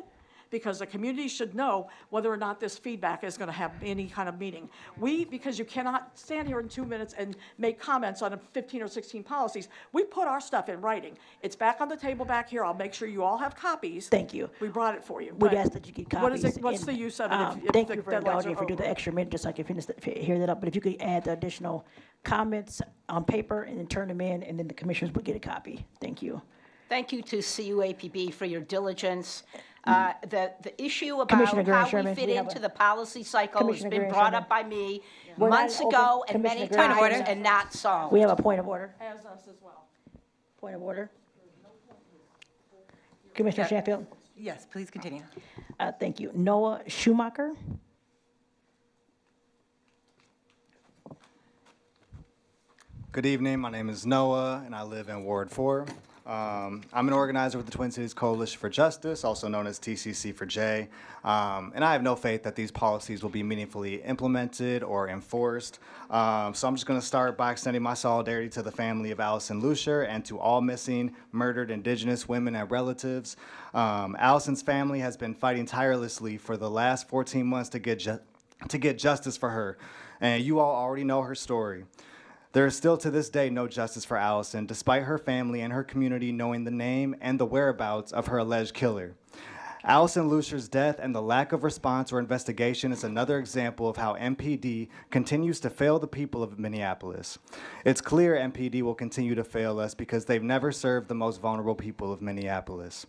because the community should know whether or not this feedback is going to have any kind of meaning. Because you cannot stand here in 2 minutes and make comments on 15 or 16 policies. We put our stuff in writing. It's back on the table back here. I'll make sure you all have copies. Thank you. We brought it for you. We'd But ask that you get copies. What is it, what's and, the use of it if Thank the you for deadlines indulging are for doing the over? extra minute, just so I can hear that up. But if you could add the additional comments on paper and then turn them in, and then the commissioners would get a copy. Thank you. Thank you to CUAPB for your diligence. The issue Commissioner about how we Graham-Sherman, fit we have into a- the policy cycle has Commissioner been brought Graham-Sherman. up by me We're not months open- ago and many Commissioner Graham-Sherman. times and not solved. We have a point of order. As us as well. Point of order. Commissioner Sheffield. Yes, please continue. Thank you. Noah Schumacher. Good evening. My name is Noah, and I live in Ward 4. I'm an organizer with the Twin Cities Coalition for Justice, also known as TCC for J. And I have no faith that these policies will be meaningfully implemented or enforced. So I'm just going to start by extending my solidarity to the family of Allison Lucier and to all missing, murdered Indigenous women and relatives. Allison's family has been fighting tirelessly for the last 14 months to get justice for her. And you all already know her story. There is still to this day no justice for Allison, despite her family and her community knowing the name and the whereabouts of her alleged killer. Allison Lucier's death and the lack of response or investigation is another example of how MPD continues to fail the people of Minneapolis. It's clear MPD will continue to fail us because they've never served the most vulnerable people of Minneapolis.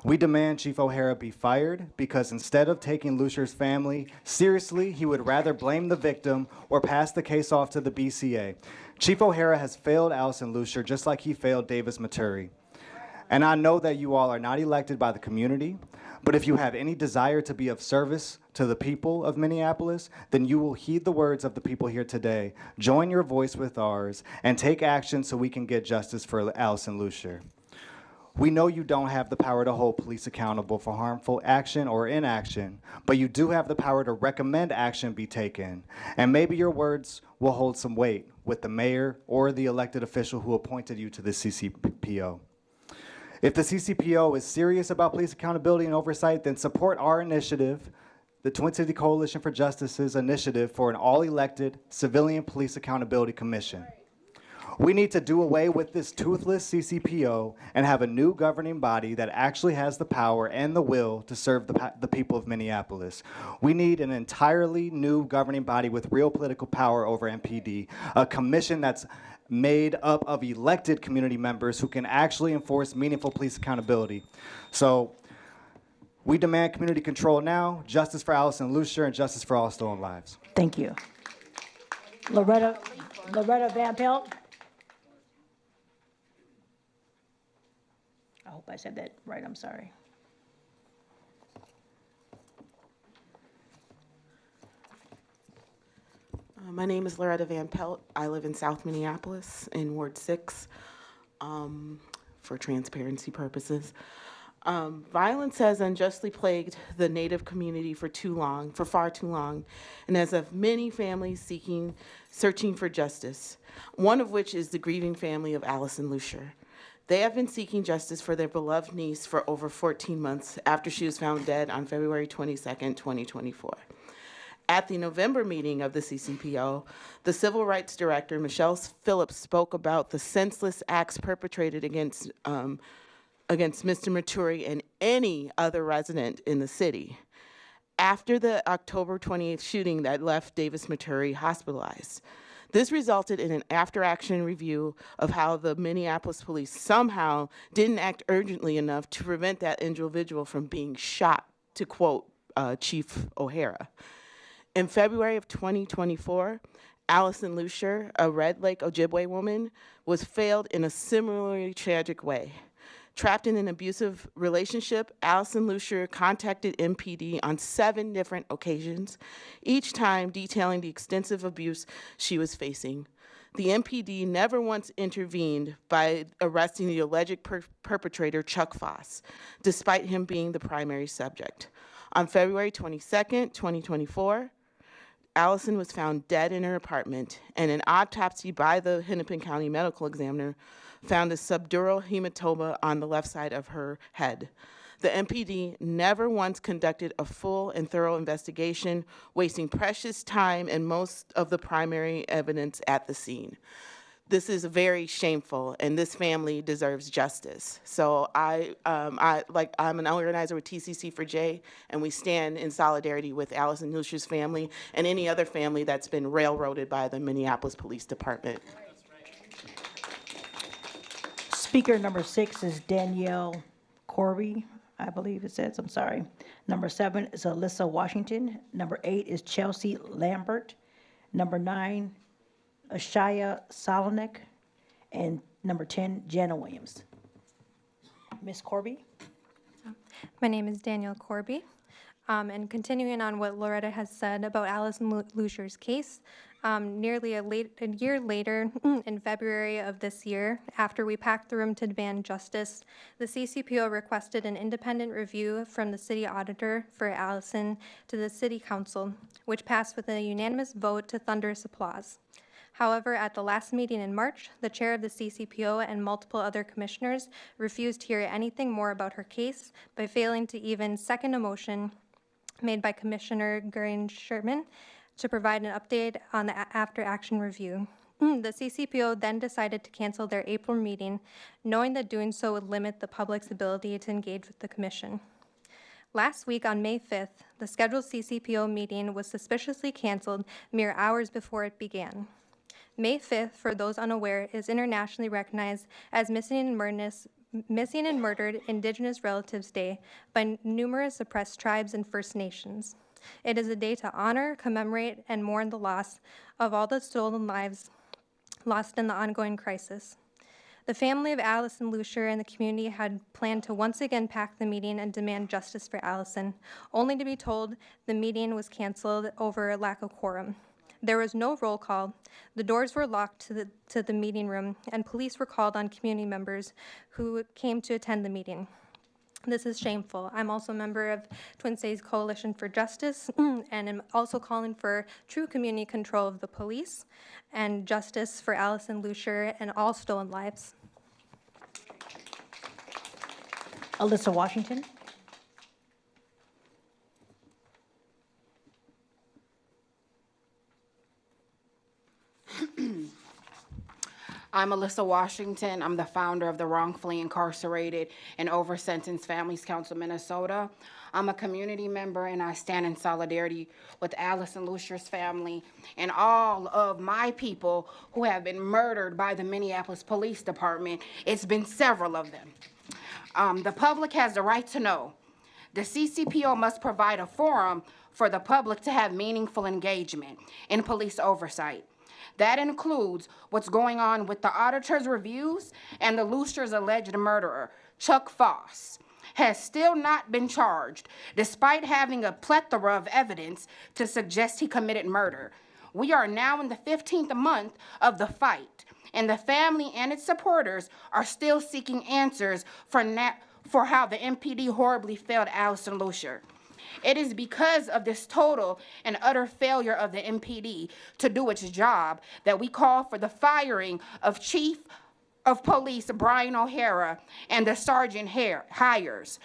We demand Chief O'Hara be fired because instead of taking Lucier's family seriously, he would rather blame the victim or pass the case off to the BCA. Chief O'Hara has failed Allison Lucier just like he failed Davis Maturi. And I know that you all are not elected by the community, but if you have any desire to be of service to the people of Minneapolis, then you will heed the words of the people here today. Join your voice with ours and take action so we can get justice for Allison Lucier. We know you don't have the power to hold police accountable for harmful action or inaction, but you do have the power to recommend action be taken. And maybe your words will hold some weight with the mayor or the elected official who appointed you to the CCPO. If the CCPO is serious about police accountability and oversight, then support our initiative, the Twin City Coalition for Justice's initiative for an all-elected Civilian Police Accountability Commission. We need to do away with this toothless CCPO and have a new governing body that actually has the power and the will to serve the people of Minneapolis. We need an entirely new governing body with real political power over MPD, a commission that's made up of elected community members who can actually enforce meaningful police accountability. So we demand community control now, justice for Allison Lucier, and justice for all stolen lives. Thank you. Loretta Van Pelt. I hope I said that right, I'm sorry. My name is Loretta Van Pelt. I live in South Minneapolis in Ward 6, for transparency purposes. Violence has unjustly plagued the Native community for far too long, and has left many families searching for justice, one of which is the grieving family of Allison Lucier. They have been seeking justice for their beloved niece for over 14 months after she was found dead on February 22nd, 2024. At the November meeting of the CCPO, the Civil Rights Director, Michelle Phillips, spoke about the senseless acts perpetrated against Mr. Maturi and any other resident in the city after the October 28th shooting that left Davis Maturi hospitalized. This resulted in an after-action review of how the Minneapolis police somehow didn't act urgently enough to prevent that individual from being shot, to quote Chief O'Hara. In February of 2024, Allison Lucier, a Red Lake Ojibwe woman, was failed in a similarly tragic way. Trapped in an abusive relationship, Allison Lucier contacted MPD on 7 different occasions, each time detailing the extensive abuse she was facing. The MPD never once intervened by arresting the alleged perpetrator, Chuck Foss, despite him being the primary subject. On February 22nd, 2024, Allison was found dead in her apartment, and an autopsy by the Hennepin County Medical Examiner found a subdural hematoma on the left side of her head. The MPD never once conducted a full and thorough investigation, wasting precious time and most of the primary evidence at the scene. This is very shameful, and this family deserves justice. So I'm an organizer with TCC for J, and we stand in solidarity with Allison Lucier's family and any other family that's been railroaded by the Minneapolis Police Department. Speaker number 6 is Danielle Corby, I believe it says, I'm sorry. Number 7 is Alyssa Washington. Number 8 is Chelsea Lambert. Number 9, Ashaya Salonik. And number 10, Jana Williams. Ms. Corby? My name is Danielle Corby. And continuing on what Loretta has said about Allison Lucier's case, nearly a year later, in February of this year, after we packed the room to demand justice, the CCPO requested an independent review from the city auditor for Allison to the city council, which passed with a unanimous vote to thunderous applause. However, at the last meeting in March, the chair of the CCPO and multiple other commissioners refused to hear anything more about her case by failing to even second a motion made by Commissioner Gurring-Sherman to provide an update on the after-action review. The CCPO then decided to cancel their April meeting, knowing that doing so would limit the public's ability to engage with the commission. Last week on May 5th, the scheduled CCPO meeting was suspiciously canceled mere hours before it began. May 5th, for those unaware, is internationally recognized as Missing and Murdered Indigenous Relatives Day by numerous oppressed tribes and First Nations. It is a day to honor, commemorate, and mourn the loss of all the stolen lives lost in the ongoing crisis. The family of Allison Lucier and the community had planned to once again pack the meeting and demand justice for Allison, only to be told the meeting was canceled over a lack of quorum. There was no roll call, the doors were locked to the meeting room, and police were called on community members who came to attend the meeting. This is shameful. I'm also a member of Twin Cities Coalition for Justice, and am also calling for true community control of the police and justice for Allison Lucier and all stolen lives. Alyssa Washington? I'm Alyssa Washington. I'm the founder of the Wrongfully Incarcerated and Over-Sentenced Families Council Minnesota. I'm a community member, and I stand in solidarity with Allison Lucier's family and all of my people who have been murdered by the Minneapolis Police Department. It's been several of them. The public has the right to know. The CCPO must provide a forum for the public to have meaningful engagement in police oversight. That includes what's going on with the auditor's reviews, and the Lucier's alleged murderer, Chuck Foss, has still not been charged, despite having a plethora of evidence to suggest he committed murder. We are now in the 15th month of the fight, and the family and its supporters are still seeking answers for how the MPD horribly failed Allison Lucier. It is because of this total and utter failure of the MPD to do its job that we call for the firing of Chief of Police Brian O'Hara and the Sergeant hires.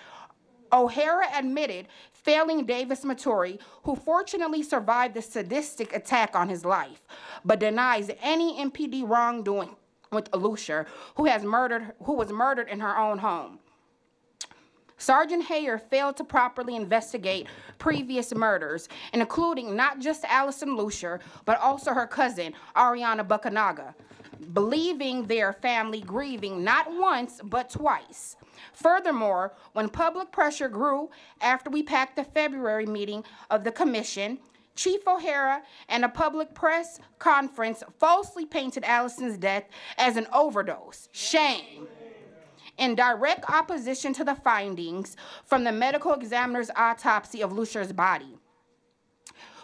O'Hara admitted failing Davis Maturi, who fortunately survived the sadistic attack on his life, but denies any MPD wrongdoing with Lucier, who was murdered in her own home. Sergeant Hayer failed to properly investigate previous murders, including not just Allison Lucier, but also her cousin, Ariana Buckanaga, believing their family grieving not once, but twice. Furthermore, when public pressure grew after we packed the February meeting of the commission, Chief O'Hara and a public press conference falsely painted Allison's death as an overdose. Shame. In direct opposition to the findings from the medical examiner's autopsy of Lucia's body.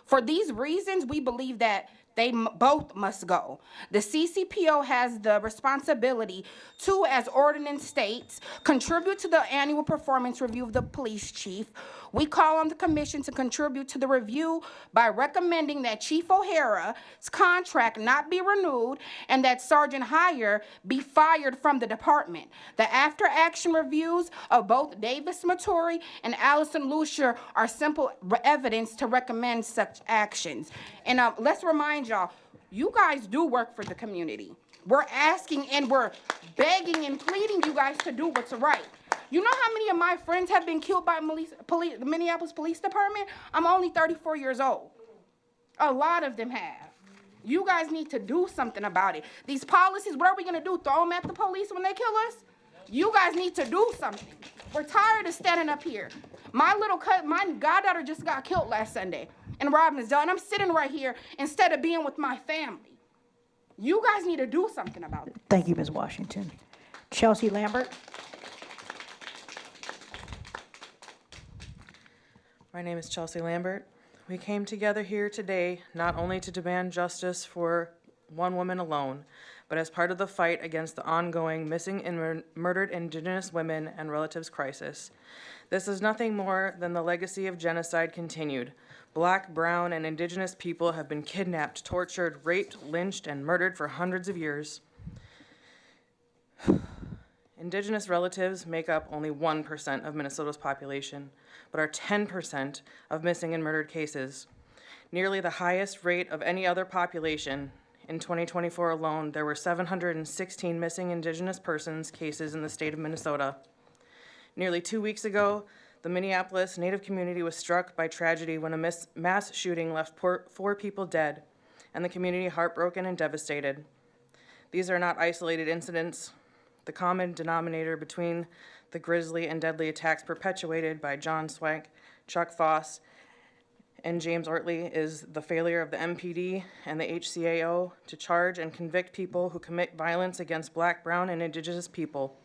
For these reasons, we believe that they both must go. The CCPO has the responsibility to, as ordinance states, contribute to the annual performance review of the police chief. We call on the commission to contribute to the review by recommending that Chief O'Hara's contract not be renewed and that Sergeant Heyer be fired from the department. The after-action reviews of both Davis Maturi and Allison Lucier are simple evidence to recommend such actions. And let's remind y'all, you guys do work for the community. We're asking and we're begging and pleading you guys to do what's right. You know how many of my friends have been killed by the Minneapolis Police Department? I'm only 34 years old. A lot of them have. You guys need to do something about it. These policies, what are we gonna do? Throw them at the police when they kill us? You guys need to do something. We're tired of standing up here. My goddaughter just got killed last Sunday in Robbinsdale, and I'm sitting right here instead of being with my family. You guys need to do something about it. Thank you, Ms. Washington. Chelsea Lambert. My name is Chelsea Lambert. We came together here today not only to demand justice for one woman alone, but as part of the fight against the ongoing missing and murdered Indigenous women and relatives crisis. This is nothing more than the legacy of genocide continued. Black, brown, and Indigenous people have been kidnapped, tortured, raped, lynched, and murdered for hundreds of years. Indigenous relatives make up only 1% of Minnesota's population, but are 10% of missing and murdered cases. Nearly the highest rate of any other population. In 2024 alone, there were 716 missing Indigenous persons cases in the state of Minnesota. Nearly 2 weeks ago, the Minneapolis Native community was struck by tragedy when a mass shooting left 4 people dead, and the community heartbroken and devastated. These are not isolated incidents. The common denominator between the grisly and deadly attacks perpetuated by John Swank, Chuck Foss, and James Ortley is the failure of the MPD and the HCAO to charge and convict people who commit violence against Black, brown, and Indigenous people.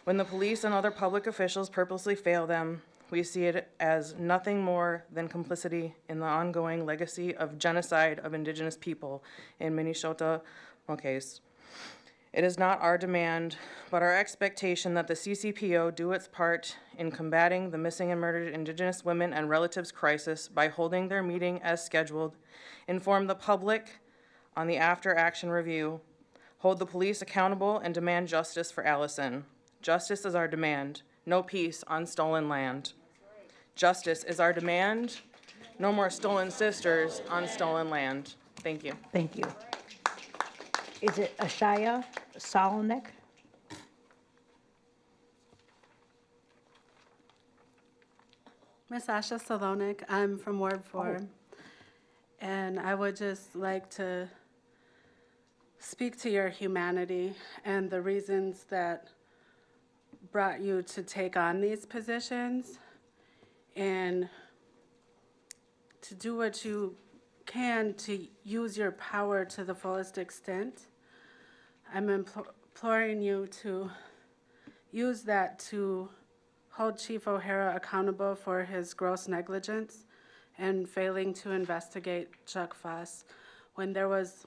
When the police and other public officials purposely fail them, we see it as nothing more than complicity in the ongoing legacy of genocide of Indigenous people in Minnesota case. It is not our demand, but our expectation that the CCPO do its part in combating the missing and murdered Indigenous women and relatives crisis by holding their meeting as scheduled, inform the public on the after-action review, hold the police accountable, and demand justice for Allison. Justice is our demand. No peace on stolen land. Justice is our demand. No more stolen sisters on stolen land. Thank you. Thank you. Is it Ashaya Salonek? Miss Asha Salonik, I'm from Ward 4, and I would just like to speak to your humanity and the reasons that brought you to take on these positions and to do what you can to use your power to the fullest extent. I'm imploring you to use that to hold Chief O'Hara accountable for his gross negligence and failing to investigate Chuck Foss when there was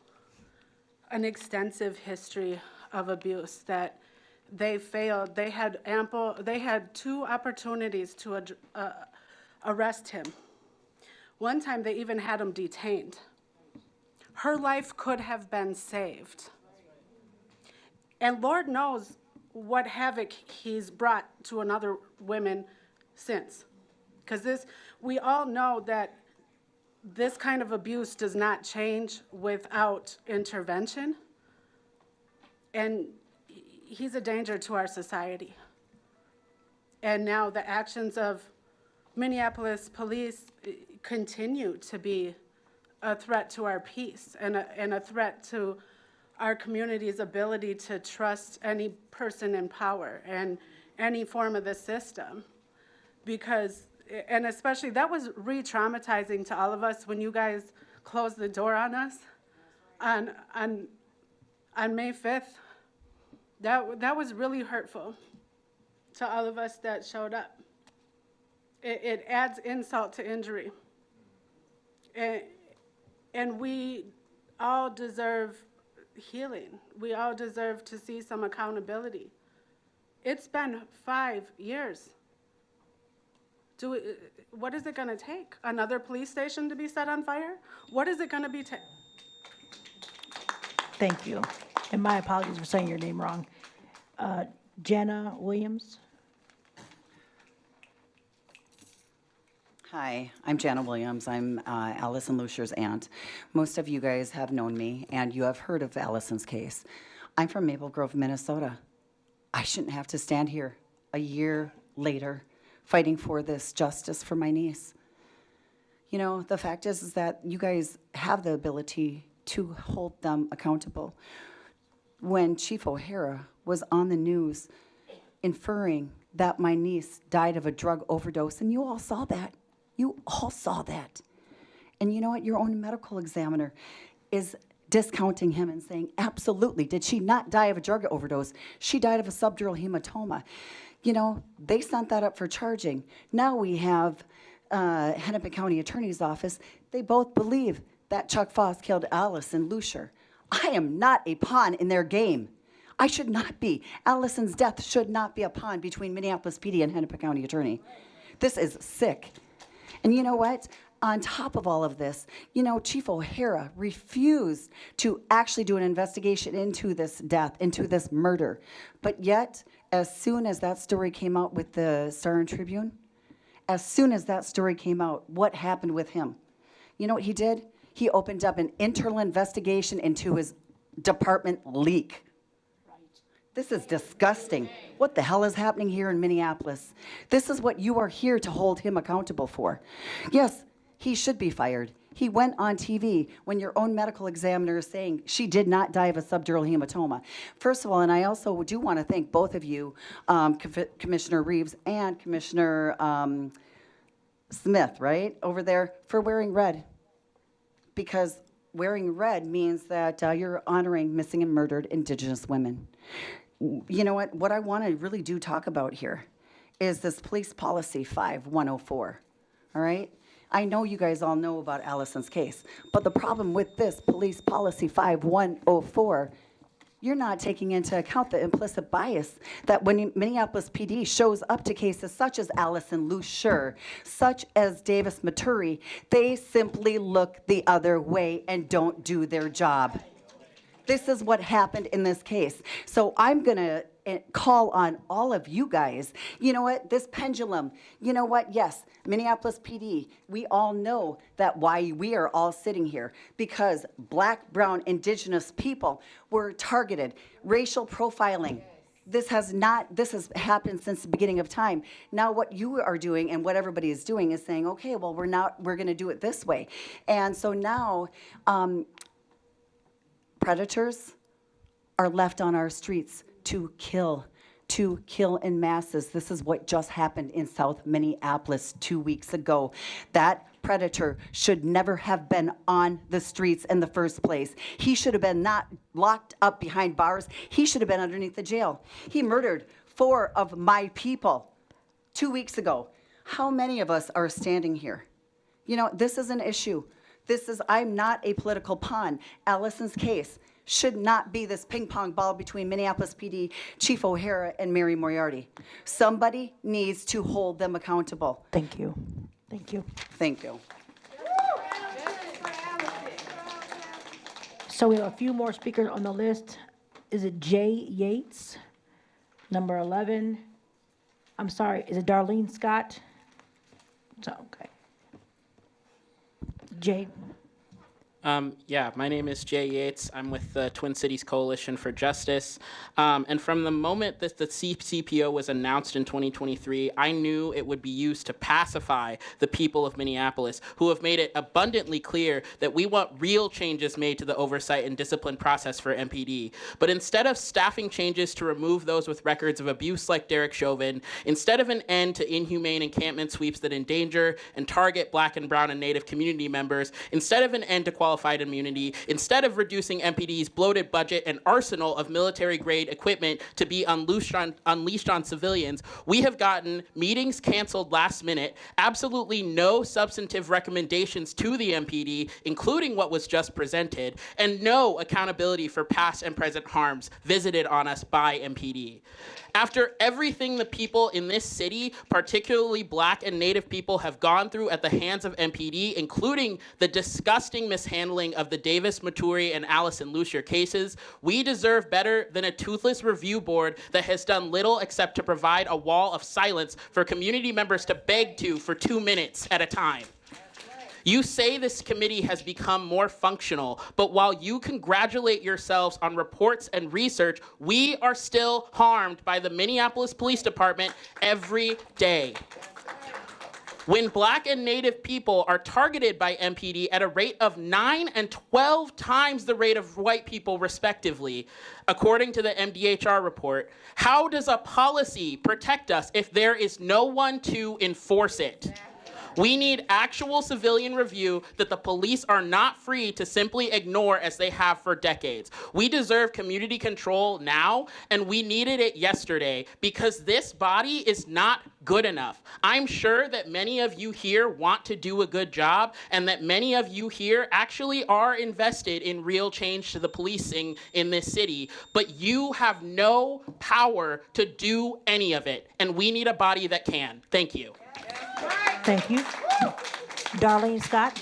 an extensive history of abuse that they failed. They had 2 opportunities to arrest him. One time they even had him detained. Her life could have been saved. And Lord knows what havoc he's brought to another women since. Because we all know that this kind of abuse does not change without intervention. And he's a danger to our society. And now the actions of Minneapolis police continue to be a threat to our peace and a threat to our community's ability to trust any person in power. And any form of the system. Because, and especially, that was re-traumatizing to all of us when you guys closed the door on us on May 5th. That was really hurtful to all of us that showed up. It adds insult to injury. And we all deserve healing. We all deserve to see some accountability. It's been 5 years. What is it going to take? Another police station to be set on fire? What is it going to be? Thank you. And my apologies for saying your name wrong. Jenna Williams. Hi, I'm Jana Williams. I'm Allison Luciar's aunt. Most of you guys have known me, and you have heard of Allison's case. I'm from Maple Grove, Minnesota. I shouldn't have to stand here a year later fighting for this justice for my niece. You know, the fact is that you guys have the ability to hold them accountable. When Chief O'Hara was on the news inferring that my niece died of a drug overdose, and you all saw that. You all saw that. And you know what? Your own medical examiner is discounting him and saying, absolutely, did she not die of a drug overdose? She died of a subdural hematoma. You know, they sent that up for charging. Now we have Hennepin County Attorney's Office. They both believe that Chuck Foss killed Allison Luciar. I am not a pawn in their game. I should not be. Allison's death should not be a pawn between Minneapolis PD and Hennepin County Attorney. This is sick. And you know what? On top of all of this, you know, Chief O'Hara refused to actually do an investigation into this death, into this murder. But yet, as soon as that story came out with the Star and Tribune, as soon as that story came out, what happened with him? You know what he did? He opened up an internal investigation into his department leak. This is disgusting. What the hell is happening here in Minneapolis? This is what you are here to hold him accountable for. Yes, he should be fired. He went on TV when your own medical examiner is saying she did not die of a subdural hematoma. First of all, and I also do want to thank both of you, Commissioner Reeves and Commissioner Smith, right, over there, for wearing red. Because wearing red means that you're honoring missing and murdered Indigenous women. You know what I want to really do talk about here is this Police Policy 5104, all right? I know you guys all know about Allison's case, but the problem with this Police Policy 5104, you're not taking into account the implicit bias that when Minneapolis PD shows up to cases such as Allison Luciar, such as Davis Maturi, they simply look the other way and don't do their job. This is what happened in this case. So I'm going to call on all of you guys. You know what? This pendulum, you know what? Yes, Minneapolis PD, we all know that why we are all sitting here. Because Black, brown, Indigenous people were targeted. Racial profiling. This has happened since the beginning of time. Now what you are doing and what everybody is doing is saying, okay, well, we're going to do it this way. And so now, predators are left on our streets to kill in masses. This is what just happened in South Minneapolis 2 weeks ago. That predator should never have been on the streets in the first place. He should have been not locked up behind bars. He should have been underneath the jail. He murdered 4 of my people 2 weeks ago. How many of us are standing here? You know, this is an issue. I'm not a political pawn. Allison's case should not be this ping pong ball between Minneapolis PD, Chief O'Hara, and Mary Moriarty. Somebody needs to hold them accountable. Thank you. Thank you. Thank you. So we have a few more speakers on the list. Is it Jay Yates? Number 11. I'm sorry, is it Darlene Scott? Okay. Jay. Yeah, my name is Jay Yates. I'm with the Twin Cities Coalition for Justice. And from the moment that the CPO was announced in 2023, I knew it would be used to pacify the people of Minneapolis, who have made it abundantly clear that we want real changes made to the oversight and discipline process for MPD. But instead of staffing changes to remove those with records of abuse like Derek Chauvin, instead of an end to inhumane encampment sweeps that endanger and target Black and Brown and Native community members, instead of an end to qualified immunity, instead of reducing MPD's bloated budget and arsenal of military-grade equipment to be unleashed on civilians, we have gotten meetings canceled last minute, absolutely no substantive recommendations to the MPD, including what was just presented, and no accountability for past and present harms visited on us by MPD. After everything the people in this city, particularly Black and Native people, have gone through at the hands of MPD, including the disgusting mishandling of the Davis, Maturi, and Allison Lucier cases, we deserve better than a toothless review board that has done little except to provide a wall of silence for community members to beg to for 2 minutes at a time. You say this committee has become more functional, but while you congratulate yourselves on reports and research, we are still harmed by the Minneapolis Police Department every day. When Black and Native people are targeted by MPD at a rate of 9 and 12 times the rate of white people, respectively, according to the MDHR report, how does a policy protect us if there is no one to enforce it? We need actual civilian review that the police are not free to simply ignore as they have for decades. We deserve community control now, and we needed it yesterday because this body is not good enough. I'm sure that many of you here want to do a good job, and that many of you here actually are invested in real change to the policing in this city, but you have no power to do any of it, and we need a body that can. Thank you. Thank you. Darlene Scott.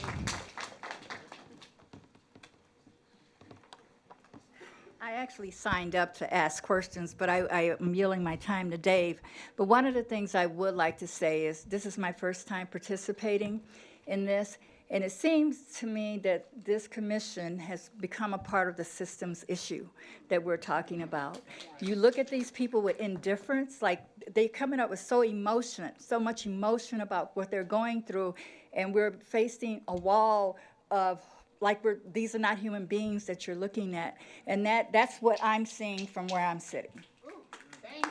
I actually signed up to ask questions, but I am yielding my time to Dave. But one of the things I would like to say is this is my first time participating in this, and it seems to me that this commission has become a part of the systems issue that we're talking about. You look at these people with indifference, like they're coming up with so much emotion about what they're going through, and we're facing a wall of like these are not human beings that you're looking at, and that's what I'm seeing from where I'm sitting. Thank you.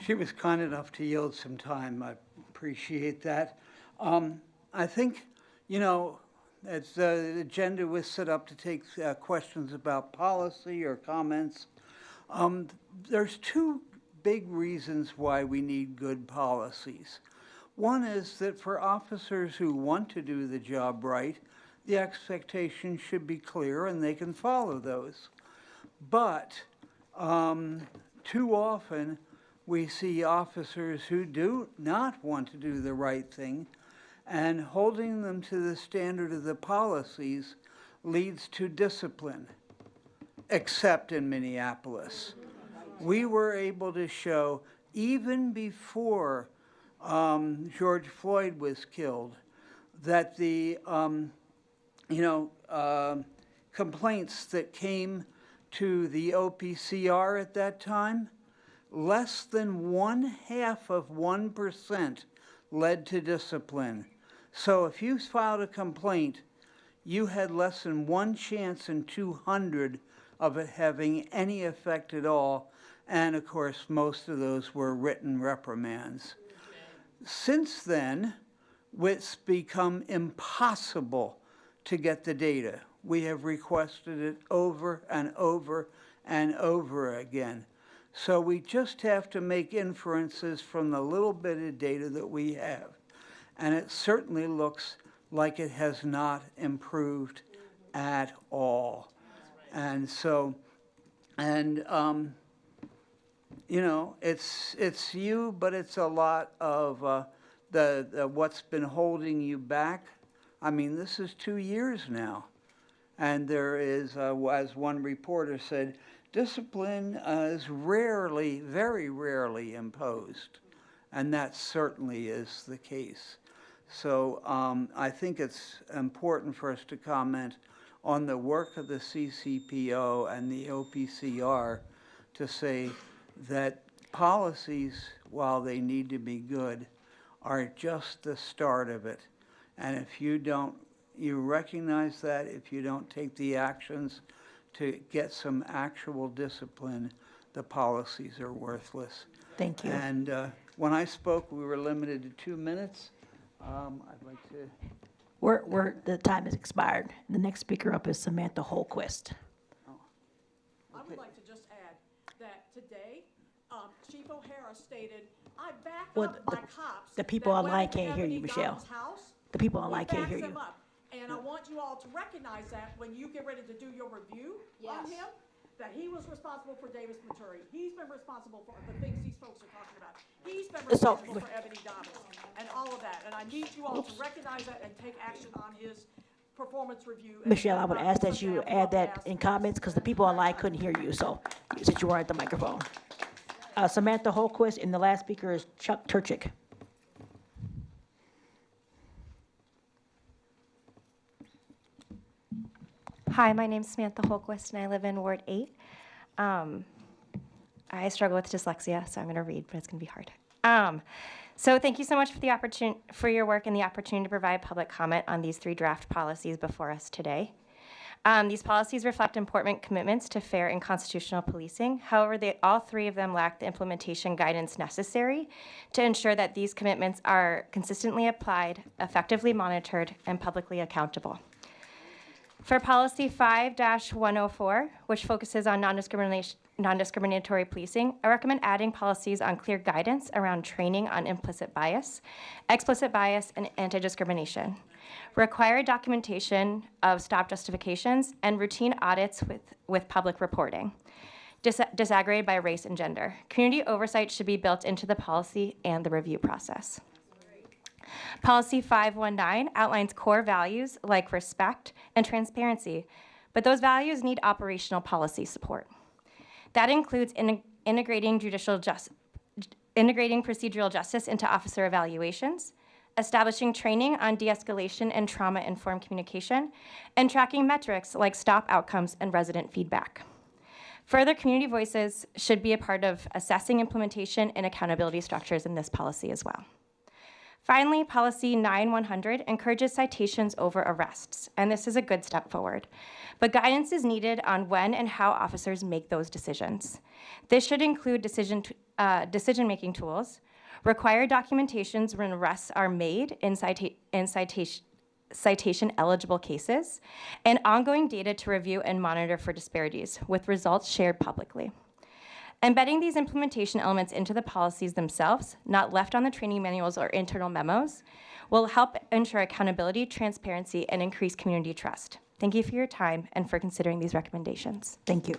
She was kind enough to yield some time. I appreciate that. I think, you know, as the agenda was set up to take questions about policy or comments, there's two big reasons why we need good policies. One is that for officers who want to do the job right, the expectations should be clear and they can follow those. But too often, we see officers who do not want to do the right thing, and holding them to the standard of the policies leads to discipline, except in Minneapolis. We were able to show, even before George Floyd was killed, that the complaints that came to the OPCR at that time, less than 0.5% led to discipline. So if you filed a complaint, you had less than 1 chance in 200 of it having any effect at all. And of course, most of those were written reprimands. Since then, it's become impossible to get the data. We have requested it over and over and over again. So we just have to make inferences from the little bit of data that we have. And it certainly looks like it has not improved at all. And so, you know, it's you, but it's a lot of the what's been holding you back. I mean, this is 2 years now. And there is, as one reporter said, discipline is rarely, very rarely imposed. and that certainly is the case. So I think it's important for us to comment on the work of the CCPO and the OPCR to say that policies, while they need to be good, are just the start of it. And if you recognize that, if you don't take the actions to get some actual discipline, the policies are worthless. Thank you. And when I spoke, we were limited to 2 minutes. I'd like to. The time has expired. The next speaker up is Samantha Holquist. I would like to just add that today, Chief O'Hara stated, I backed Well, up my cops. the people that online went to can't hear you, Ebony Michelle. Donald's house. The people He online can't hear backs you. them up. And I want you all to recognize that when you get ready to do your review on him, that he was responsible for Davis Maturi. He's been responsible for the things these folks are talking about. He's been responsible for Ebony Dobbs and all of that. And I need you all to recognize that and take action on his performance review. Michelle, I would ask that you add that in comments because the people online couldn't hear you, so since you weren't at the microphone. Samantha Holquist, and the last speaker is Chuck Turchick. Hi, my name's Samantha Holquist, and I live in Ward 8. I struggle with dyslexia, so I'm going to read, but it's going to be hard. So thank you so much for your work and the opportunity to provide public comment on these 3 draft policies before us today. These policies reflect important commitments to fair and constitutional policing. However, all 3 of them lack the implementation guidance necessary to ensure that these commitments are consistently applied, effectively monitored, and publicly accountable. For Policy 5-104, which focuses on non-discriminatory policing, I recommend adding policies on clear guidance around training on implicit bias, explicit bias, and anti-discrimination, required documentation of stop justifications, and routine audits with public reporting, disaggregated by race and gender. Community oversight should be built into the policy and the review process. Policy 519 outlines core values like respect and transparency, but those values need operational policy support. That includes integrating procedural justice into officer evaluations, establishing training on de-escalation and trauma-informed communication, and tracking metrics like stop outcomes and resident feedback. Further, community voices should be a part of assessing implementation and accountability structures in this policy as well. Finally, Policy 9100 encourages citations over arrests, and this is a good step forward. But guidance is needed on when and how officers make those decisions. This should include decision-making tools, require documentations when arrests are made in citation-eligible cases, and ongoing data to review and monitor for disparities, with results shared publicly. Embedding these implementation elements into the policies themselves, not left on the training manuals or internal memos, will help ensure accountability, transparency, and increase community trust. Thank you for your time and for considering these recommendations. Thank you.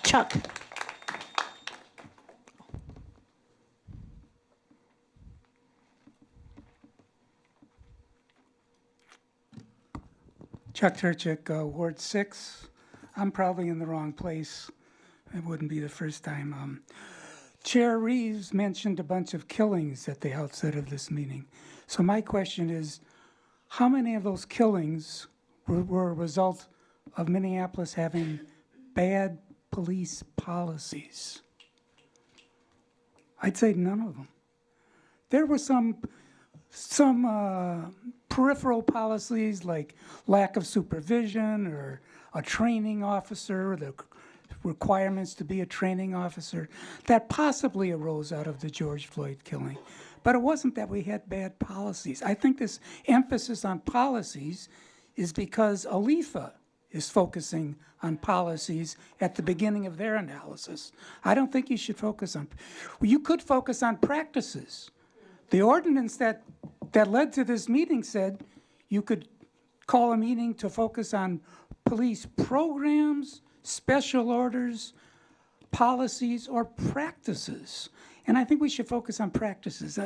Chuck. Chuck Turchick, Ward 6. I'm probably in the wrong place. It wouldn't be the first time. Chair Reeves mentioned a bunch of killings at the outset of this meeting. So my question is, how many of those killings were a result of Minneapolis having bad police policies? I'd say none of them. There were some peripheral policies like lack of supervision or a training officer, the requirements to be a training officer, that possibly arose out of the George Floyd killing. But it wasn't that we had bad policies. I think this emphasis on policies is because ALIFA is focusing on policies at the beginning of their analysis. I don't think you should focus on, you could focus on practices. The ordinance that led to this meeting said you could call a meeting to focus on police programs, special orders, policies, or practices. And I think we should focus on practices.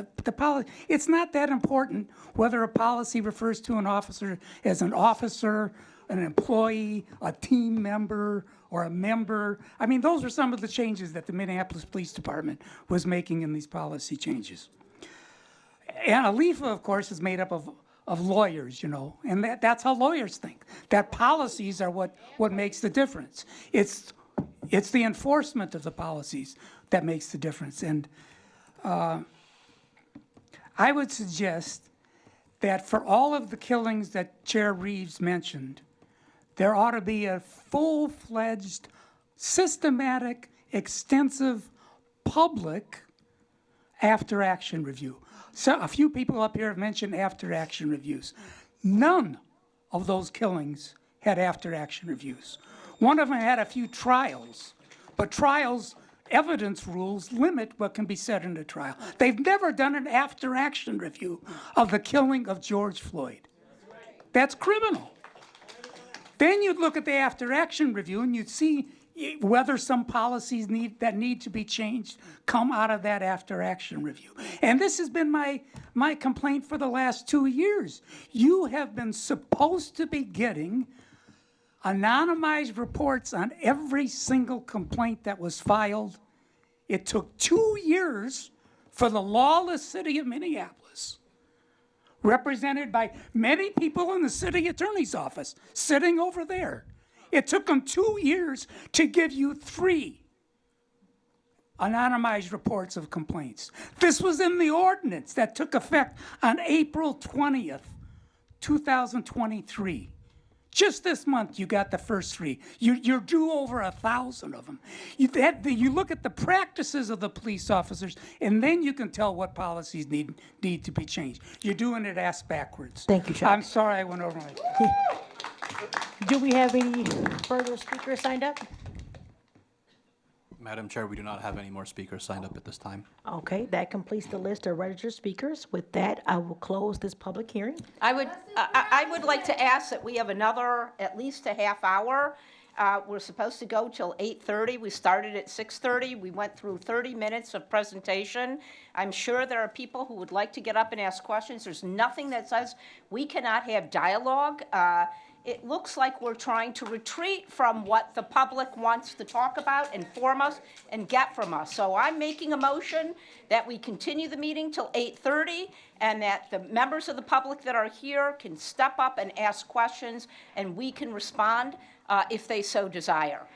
It's not that important whether a policy refers to an officer as an officer an employee, a team member, or a member. I mean, those are some of the changes that the Minneapolis Police Department was making in these policy changes. And ALIFA, of course, is made up of lawyers, you know, and that's how lawyers think. That policies are what makes the difference. It's the enforcement of the policies that makes the difference. And I would suggest that for all of the killings that Chair Reeves mentioned, there ought to be a full-fledged, systematic, extensive, public after-action review. So a few people up here have mentioned after-action reviews. None of those killings had after-action reviews. One of them had a few trials, but trials, evidence rules limit what can be said in a trial. They've never done an after-action review of the killing of George Floyd. That's criminal. Then you'd look at the after-action review and you'd see whether some policies that need to be changed come out of that after-action review. And this has been my complaint for the last 2 years. You have been supposed to be getting anonymized reports on every single complaint that was filed. It took 2 years for the lawless city of Minneapolis, represented by many people in the city attorney's office sitting over there. It took them 2 years to give you 3 anonymized reports of complaints. This was in the ordinance that took effect on April 20th, 2023. Just this month, you got the first 3. You're due over 1,000 of them. You look at the practices of the police officers, and then you can tell what policies need to be changed. You're doing it ass backwards. Thank you, Chuck. I'm sorry I went over my... Do we have any further speakers signed up? Madam Chair, we do not have any more speakers signed up at this time. Okay, that completes the list of registered speakers. With that, I will close this public hearing. I would like to ask that we have another, at least a half hour. We're supposed to go till 8:30. We started at 6:30. We went through 30 minutes of presentation. I'm sure there are people who would like to get up and ask questions. There's nothing that says we cannot have dialogue. It looks like we're trying to retreat from what the public wants to talk about, inform us, and get from us. So I'm making a motion that we continue the meeting till 8:30, and that the members of the public that are here can step up and ask questions, and we can respond if they so desire.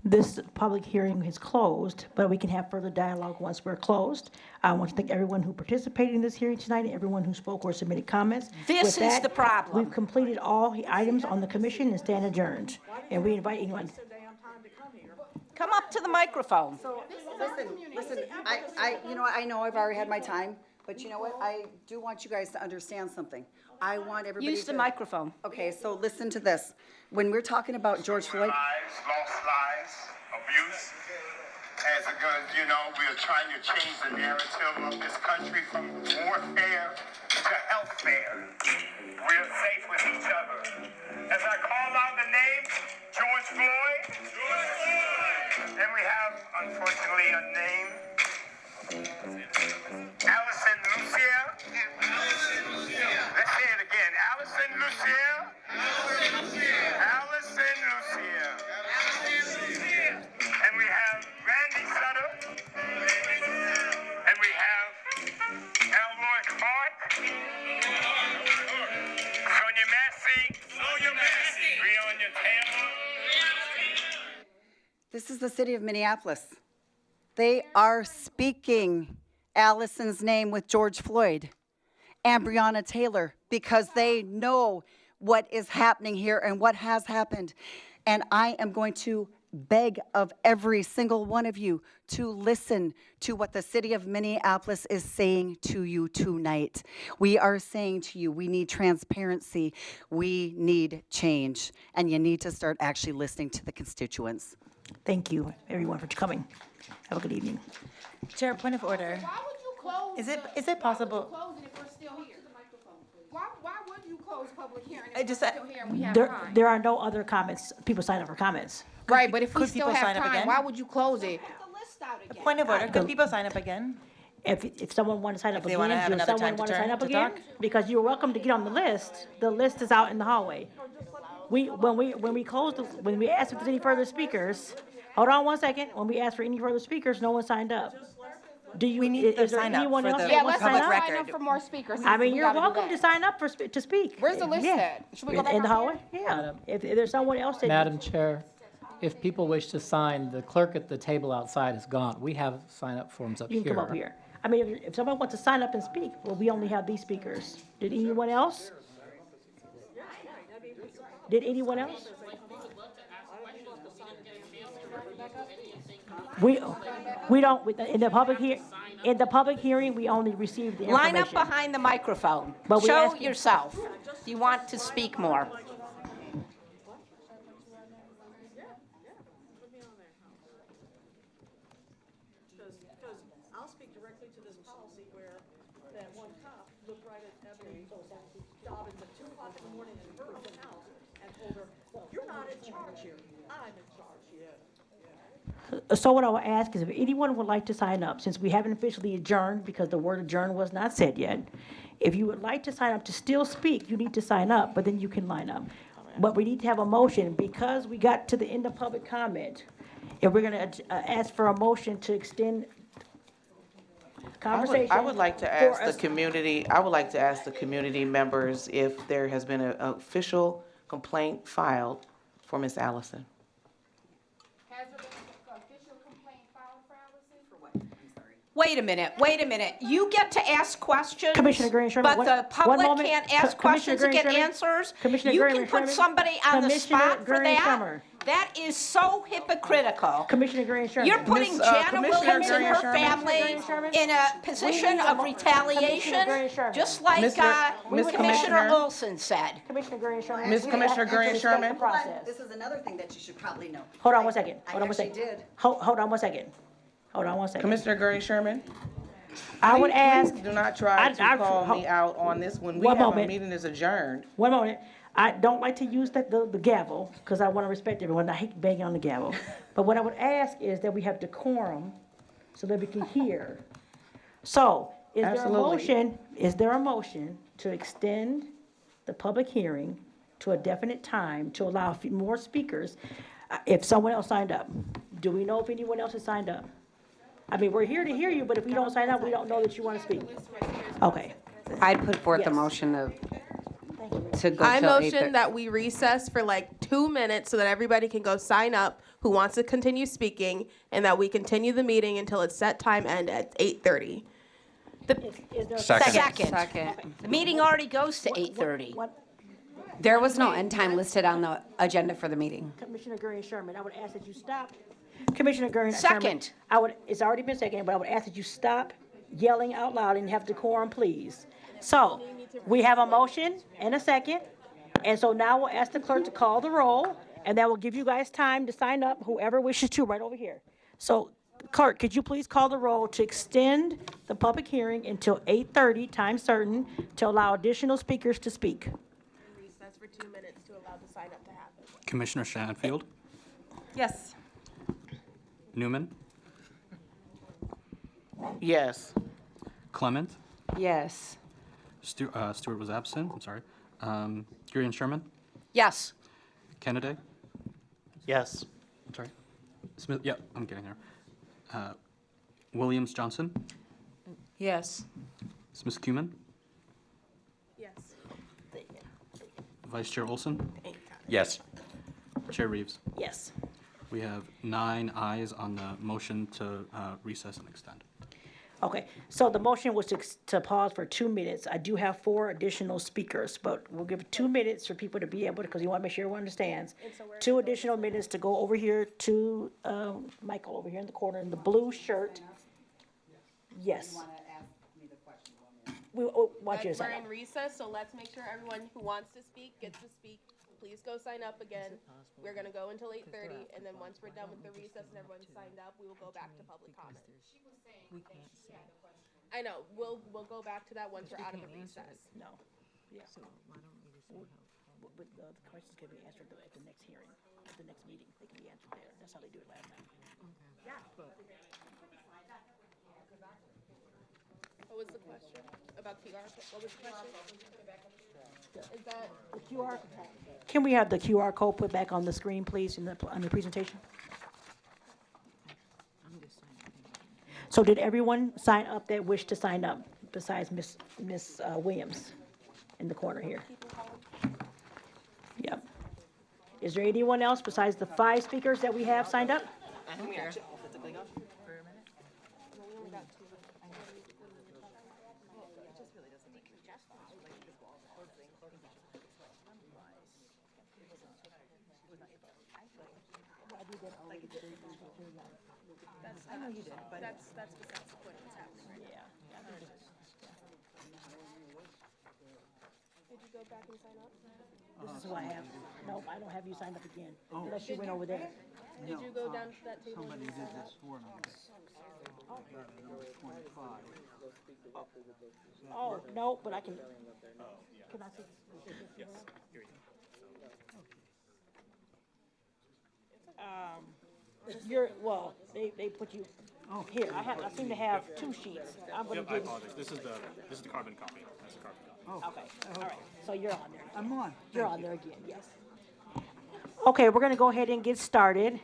This public hearing is closed, but we can have further dialogue once we're closed. I want to thank everyone who participated in this hearing tonight and everyone who spoke or submitted comments. This is the problem. We've completed all the items on the commission and stand adjourned. And we invite anyone. Come up to the microphone. Listen, I know I've already had my time, but you know what? I do want you guys to understand something. I want everybody Use the microphone. Okay, so listen to this. When we're talking about George Floyd. Lost lives, abuse. As a gun, we are trying to change the narrative of this country from warfare to healthfare. We're safe with each other. As I call out the name, George Floyd. George Floyd. And we have, unfortunately, a name. Allison Lucia. Let's say it again. Allison Lucia. Allison Lucia. And we have Randy Sutter. And we have Elroy Clark. Sonia Massey. Breonna Taylor. This is the city of Minneapolis. They are speaking Allison's name with George Floyd and Breonna Taylor because they know what is happening here and what has happened. And I am going to beg of every single one of you to listen to what the city of Minneapolis is saying to you tonight. We are saying to you, we need transparency, we need change, and you need to start actually listening to the constituents. Thank you, everyone, for coming. Have a good evening. Chair, point of order. Why would you close? Is it possible? Close it if we're still here. Why would you close public hearing I if just- we're still here and we have time? There are no other comments. People sign up for comments. Right, but if we Could still people have sign up time, again? why would you close it? Point of order. Could people sign up again? If someone wants to sign up they again, wanna have does another someone time to want to sign turn up to again? talk? Because you're welcome to get on the list. The list is out in the hallway. when we closed, when we asked if there's any further speakers, hold on one second, when we asked for any further speakers, no one signed up. Do you, We need the is there sign up anyone for else the that Yeah, wants let's to sign public up? sign up record. for more speakers. I mean, We you're gotta do welcome that. to sign up to speak. Where's the list Yeah. at? Should we go back In the up hallway? Yeah. If there's someone else that. Madam Chair, if people wish to sign, the clerk at the table outside is gone. We have sign-up forms up here. You can come up here. I mean, if someone wants to sign up and speak, well, we only have these speakers. Did anyone else? Did anyone else? We don't, in the public hearing, we only receive the information. Line up behind the microphone. But we Show ask- yourself. Do you want to speak more? Because I'll speak directly to this policy where that one cop looked right at Ebony Dobbins at 2 o'clock in the morning in her own house and told her, "You're not in charge here. I'm in charge here." So what I will ask is if anyone would like to sign up, since we haven't officially adjourned because the word adjourn was not said yet, if you would like to sign up to still speak, you need to sign up, but then you can line up. But we need to have a motion because we got to the end of public comment. And we're gonna ask for a motion to extend conversation. I would like to for ask us- the community, I would like to ask the community members if there has been an official complaint filed for Ms. Allison. Has there been an official complaint filed for Allison? For what? I'm sorry. Wait a minute. You get to ask questions. Commissioner Green Sherman, But the one public moment. can't ask Commissioner questions and Green get Sherman. answers. Commissioner You Green can put Sherman. somebody on the Commissioner spot for Green that. Sherman. That is so hypocritical. Commissioner Green Sherman. You're putting Miss, Jana Commissioner Williams and Green her Sherman. family in a position of retaliation, just like Miss Commissioner Commissioner. Olson said. Commissioner Green Sherman. Miss Commissioner Green Sherman. This is another thing that you should probably know. Hold on one second. I Hold on one actually second. did. Hold on one second. Hold on one second. Commissioner Gurney Sherman. I would ask. Please do not try to call me out on this when we One have a moment. meeting is adjourned. One moment. I don't like to use the gavel, because I want to respect everyone. I hate banging on the gavel. But what I would ask is that we have decorum so that we can hear. So, Absolutely. is there a motion to extend the public hearing to a definite time to allow more speakers if someone else signed up? Do we know if anyone else has signed up? I mean, we're here to hear you, but if you don't sign up, we don't know that you want to speak. Okay. I'd put forth a Yes. motion to go I till motion that we recess for like 2 minutes so that everybody can go sign up who wants to continue speaking, and that we continue the meeting until its set time end at 8:30. Is there a Second. The meeting already goes to 8:30. There was no end time listed on the agenda for the meeting. Commissioner Gurney Sherman, I would ask that you stop. Commissioner Gurney Second. Sherman, it's already been seconded, but I would ask that you stop yelling out loud and have decorum, please. So, we have a motion and a second, and so now we'll ask the clerk to call the roll, and that will give you guys time to sign up, whoever wishes to, right over here. So, clerk, could you please call the roll to extend the public hearing until 8:30, time certain, to allow additional speakers to speak? Recess for 2 minutes to allow the sign up to happen. Commissioner Shanfield, Yes. Newman, Yes. Clement, Yes. Stewart was absent, I'm sorry. Green Sherman, Yes. Kennedy, Yes. I'm sorry. Smith, yeah, I'm getting there. Williams Johnson, Yes. Smith Cuman, Yes. Vice Chair Olson, Yes. Chair Reeves. Yes. We have 9 ayes on the motion to recess and extend. Okay, so the motion was to pause for 2 minutes. I do have 4 additional speakers, but we'll give 2 minutes for people to be able to, because you want to make sure everyone understands. 2 additional minutes to go over here to Michael over here in the corner in the blue shirt. Yes. Want you to We're sign up. in recess, so let's make sure everyone who wants to speak gets to speak. Please go sign up again. We're gonna go until 8:30, and then once we're done with the recess and everyone's signed up, we will go back to public comment. I know, we'll go back to that once we're out of the recess. No. Yeah. So why don't we just But the questions can be answered at the next hearing, at the next meeting. They can be answered there. That's how they do it last time. Yeah. What was the question about PR? What was the question? Is that The QR, can we have the QR code put back on the screen, please, on the presentation? So did everyone sign up that wished to sign up besides Miss Williams in the corner here? Yep. Is there anyone else besides the 5 speakers that we have signed up? Can we actually all physically go for a minute? I know you did, but that's besides the point. What's happening right now. Did you go back and sign up? This is who I have. Nope, I don't have you signed up again, Oh. unless you went over there. Did you go down to that table? Somebody and did sign this up? for me. Number 25. Oh, no, but I can I see? Yes, here you You're, well, they put you, here, I seem to have 2 sheets. I'm gonna Yep, I give, apologize. This is the carbon copy. That's the carbon copy. okay, all right, so you're on there. I'm on. You're on there again, yes. Okay, we're gonna go ahead and get started.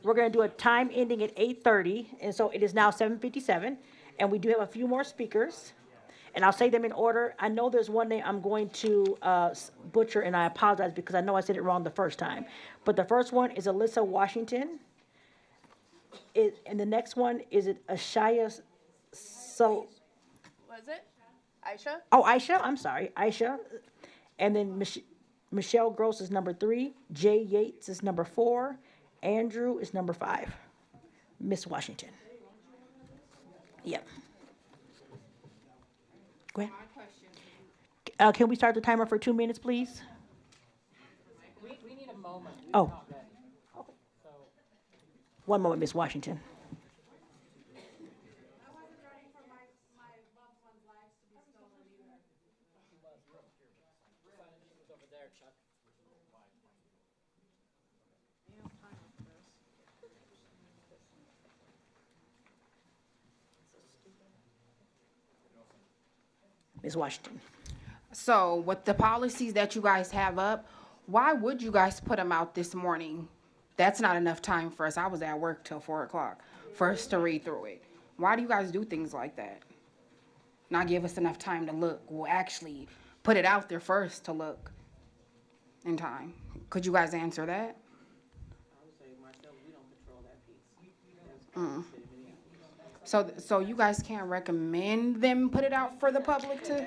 We're gonna do a time ending at 8:30, and so it is now 7:57, and we do have a few more speakers. And I'll say them in order. I know there's one name I'm going to butcher, and I apologize because I know I said it wrong the first time. But the first one is Alyssa Washington. And the next one is Ashaya Was it? Aisha? Oh, Aisha, I'm sorry, Aisha. And then Michelle Gross is number 3. Jay Yates is number 4. Andrew is number 5. Miss Washington. Yep. Go ahead. Can we start the timer for 2 minutes, please? We need a moment. Oh. 1 moment, Miss Washington. Ms. Washington. So with the policies that you guys have up, why would you guys put them out this morning? That's not enough time for us. I was at work till 4 o'clock for us to read through it. Why do you guys do things like that? Not give us enough time to look. We'll actually put it out there first to look in time. Could you guys answer that? So you guys can't recommend them put it out for the public to?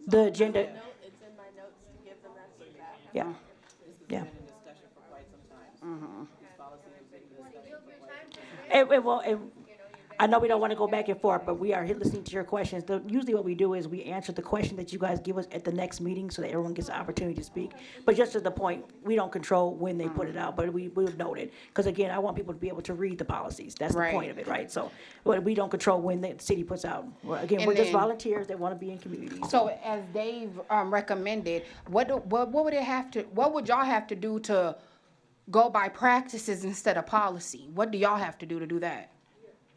The agenda, It's in my notes to give them that feedback. yeah, yeah. I know we don't want to go back and forth, but we are here listening to your questions. Usually what we do is we answer the question that you guys give us at the next meeting so that everyone gets an opportunity to speak. But just to the point, we don't control when they put it out, but we would note it. Because again, I want people to be able to read the policies. That's the Right. point of it, right? So, but we don't control when the city puts out. Well, again, And we're just then- volunteers that want to be in communities. So as Dave recommended, what would y'all have to do to go by practices instead of policy? What do y'all have to do that?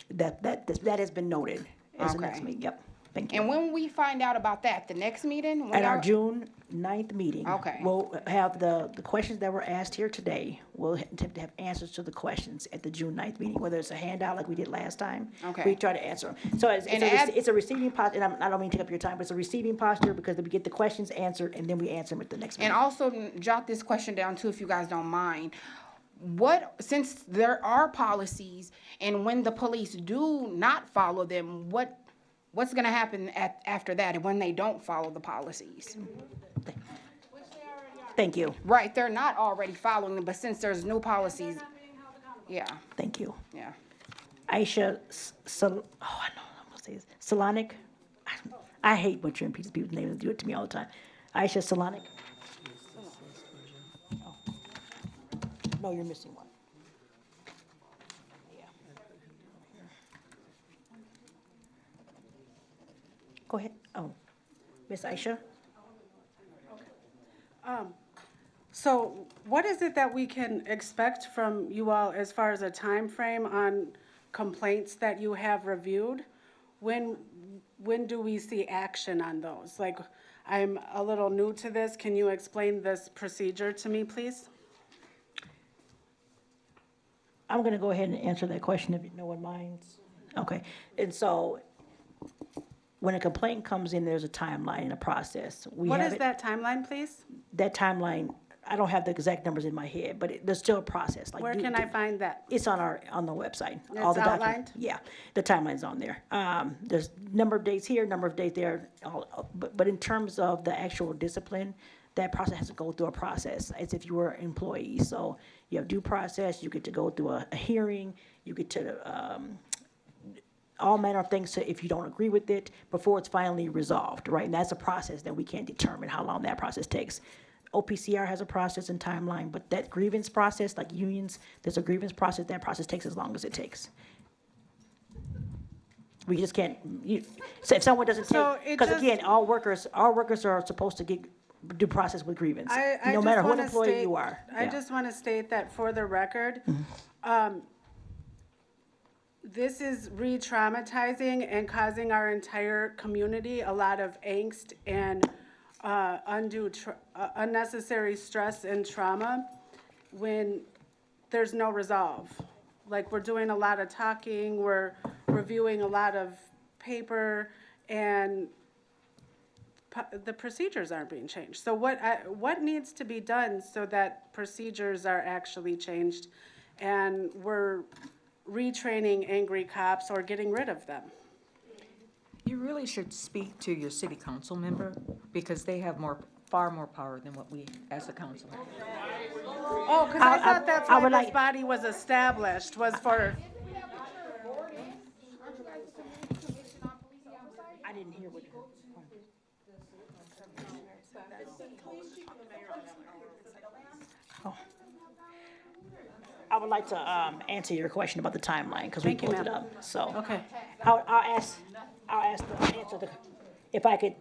That has been noted as the next Okay. meeting. Yep, thank you. And when we find out about that, the next meeting? When At our y'all- June 9th meeting. Okay. We'll have the questions that were asked here today, we'll attempt to have answers to the questions at the June 9th meeting, whether it's a handout like we did last time. Okay. We try to answer them. So And add- it's a receiving posture, and I don't mean to take up your time, but it's a receiving posture because we get the questions answered and then we answer them at the next meeting. And also jot this question down too, if you guys don't mind. Since there are policies and when the police do not follow them, what's gonna happen after that and when they don't follow the policies? Thank you. Right, they're not already following them, but since there's new policies, yeah, Thank you. yeah. Aisha I know, I'm gonna say this, Solonic. I hate butchering people's names, they do it to me all the time. Aisha Solonic. No, you're missing one. Yeah. Go ahead. Oh, Miss Aisha? So what is it that we can expect from you all as far as a time frame on complaints that you have reviewed? When do we see action on those? Like, I'm a little new to this. Can you explain this procedure to me, please? I'm going to go ahead and answer that question if no one minds. Okay, and so when a complaint comes in, there's a timeline and a process. What is that timeline, please? That timeline, I don't have the exact numbers in my head, but there's still a process. Like Where can I find that? It's on the website. It's All the documents- outlined? Yeah, the timeline's on there. There's number of days here, number of days there, but in terms of the actual discipline, that process has to go through a process as if you were an employee. So you have due process, you get to go through a hearing, you get to, all manner of things if you don't agree with it before it's finally resolved, right? And that's a process that we can't determine how long that process takes. OPCR has a process and timeline, but that grievance process, like unions, there's a grievance process, that process takes as long as it takes. We just can't, so if someone doesn't So take, it because just- again, all workers are supposed to get due process with grievance, I no just matter what wanna employee state- you are. I Yeah. just want to state that for the record, this is re-traumatizing and causing our entire community a lot of angst and unnecessary stress and trauma when there's no resolve. Like, we're doing a lot of talking, we're reviewing a lot of paper, and the procedures aren't being changed. So what needs to be done so that procedures are actually changed and we're retraining angry cops or getting rid of them? You really should speak to your city council member, because they have far more power than what we as a council have. Oh, because I thought that's why this body was established, was for. I didn't hear what. I would like to answer your question about the timeline, because we Thank you, pulled it ma'am. up, so. Okay. I'll answer if I could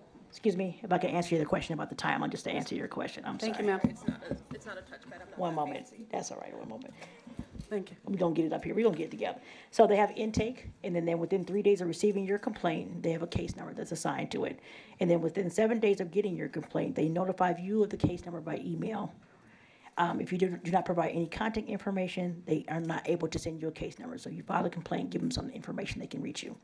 answer the question about the timeline, just to answer your question, I'm sorry. Thank you, ma'am. It's not a touchpad. I'm not One that moment, fancy. that's all right, one moment. Thank you. We're gonna get it up here, we're gonna get it together. So they have intake, and then within 3 days of receiving your complaint, they have a case number that's assigned to it. And then within 7 days of getting your complaint, they notify you of the case number by email. If you do not provide any contact information, they are not able to send you a case number. So you file a complaint, give them some information, they can reach you.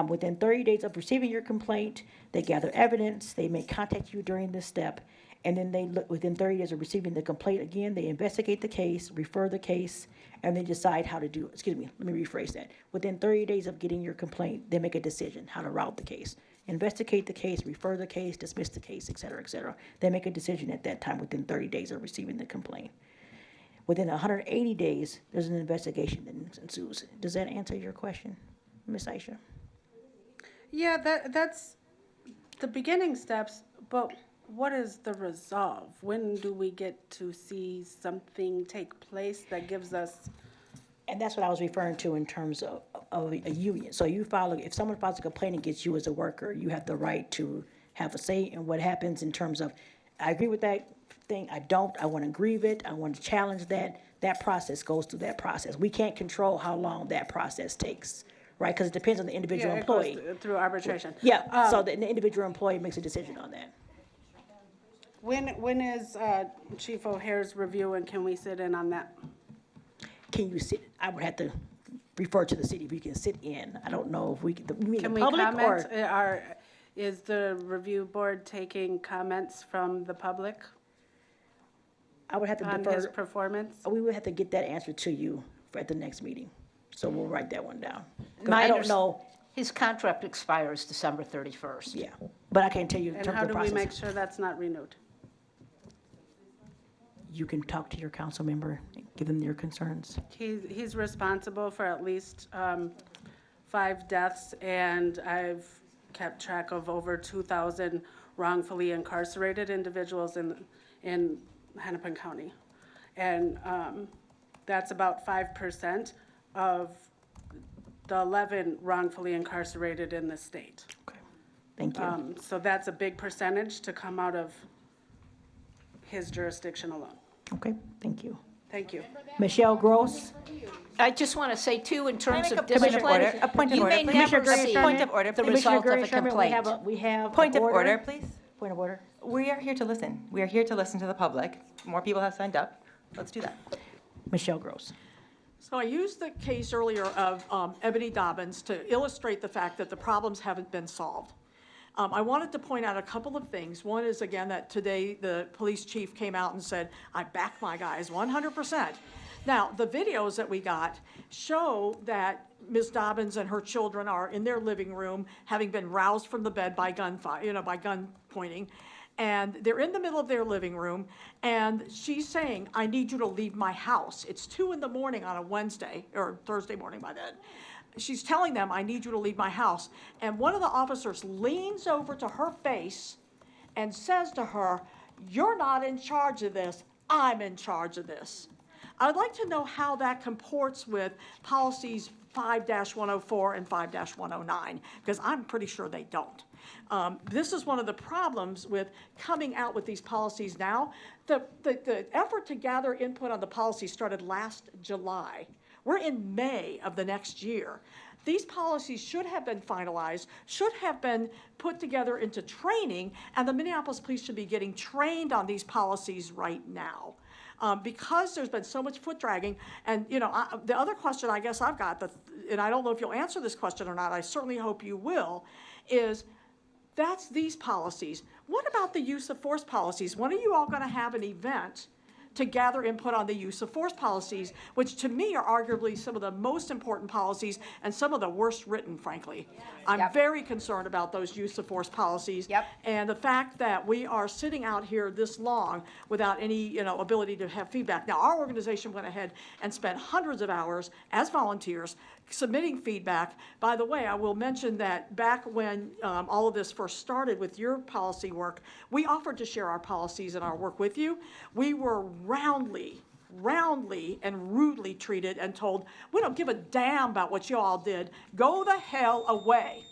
Within 30 days of receiving your complaint, they gather evidence, they may contact you during this step, and then they look, within 30 days of receiving the complaint again, they investigate the case, refer the case, and they decide how to do, let me rephrase that. Within 30 days of getting your complaint, they make a decision how to route the case. Investigate the case, refer the case, dismiss the case, et cetera, et cetera. They make a decision at that time within 30 days of receiving the complaint. Within 180 days, there's an investigation that ensues. Does that answer your question, Ms. Aisha? Yeah, that's the beginning steps, but what is the resolve? When do we get to see something take place that gives us? And that's what I was referring to in terms of a union. So if someone files a complaint against you as a worker, you have the right to have a say in what happens in terms of, I agree with that thing, I don't, I want to grieve it, I want to challenge that. That process goes through that process. We can't control how long that process takes, right? Because it depends on the individual Yeah, it goes employee. through arbitration. Yeah, so the individual employee makes a decision on that. When is Chief O'Hare's review, and can we sit in on that? Can you sit, I would have to refer to the city if you can sit in. I don't know if we, you mean Can the we public comment? or? Is the review board taking comments from the public I would have to on defer. his performance? We would have to get that answer to you at the next meeting. So we'll write that one down. 'Cause My I don't know, His contract expires December 31st. yeah, but I can't tell you in And terms how of do the we process. make sure that's not renewed? You can talk to your council member, give them your concerns. He's responsible for at least 5 deaths, and I've kept track of over 2,000 wrongfully incarcerated individuals in Hennepin County. And that's about 5% of the 11 wrongfully incarcerated in the state. Thank you. So that's a big percentage to come out of his jurisdiction alone. Okay, thank you. Thank you. Michelle Gross? I just want to say, too, in terms of Commissioner discipline, Point of you order, may please. never Commissioner see Point of order, the please. result of a Commissioner Gray-Sherman, complaint. we have Point of order. order, please. Point of order. We are here to listen. We are here to listen to the public. More people have signed up. Let's do that. Michelle Gross. So I used the case earlier of Ebony Dobbins to illustrate the fact that the problems haven't been solved. I wanted to point out a couple of things. One is, again, that today the police chief came out and said, I back my guys 100%. Now, the videos that we got show that Ms. Dobbins and her children are in their living room, having been roused from the bed by gunfire, by gun pointing. And they're in the middle of their living room, and she's saying, I need you to leave my house. It's 2 in the morning on a Wednesday, or Thursday morning by then. She's telling them, I need you to leave my house. And one of the officers leans over to her face and says to her, you're not in charge of this, I'm in charge of this. I'd like to know how that comports with policies 5-104 and 5-109, because I'm pretty sure they don't. This is one of the problems with coming out with these policies now. The effort to gather input on the policy started last July. We're in May of the next year. These policies should have been finalized, should have been put together into training, and the Minneapolis police should be getting trained on these policies right now. Because there's been so much foot dragging, and the other question I guess I've got, and I don't know if you'll answer this question or not, I certainly hope you will, is that's these policies. What about the use of force policies? When are you all going to have an event to gather input on the use of force policies, which to me are arguably some of the most important policies and some of the worst written, frankly. I'm very concerned about those use of force policies. And the fact that we are sitting out here this long without any ability to have feedback. Now, our organization went ahead and spent hundreds of hours as volunteers submitting feedback. By the way, I will mention that back when all of this first started with your policy work, we offered to share our policies and our work with you. We were roundly and rudely treated and told, we don't give a damn about what you all did. Go the hell away.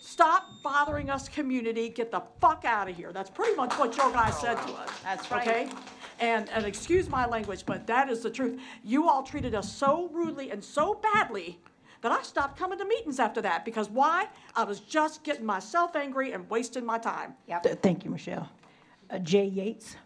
Stop bothering us, community. Get the fuck out of here. That's pretty much what your guys said to us. That's right. Okay? And excuse my language, but that is the truth. You all treated us so rudely and so badly that I stopped coming to meetings after that. Because why? I was just getting myself angry and wasting my time. Thank you, Michelle. Jay Yates.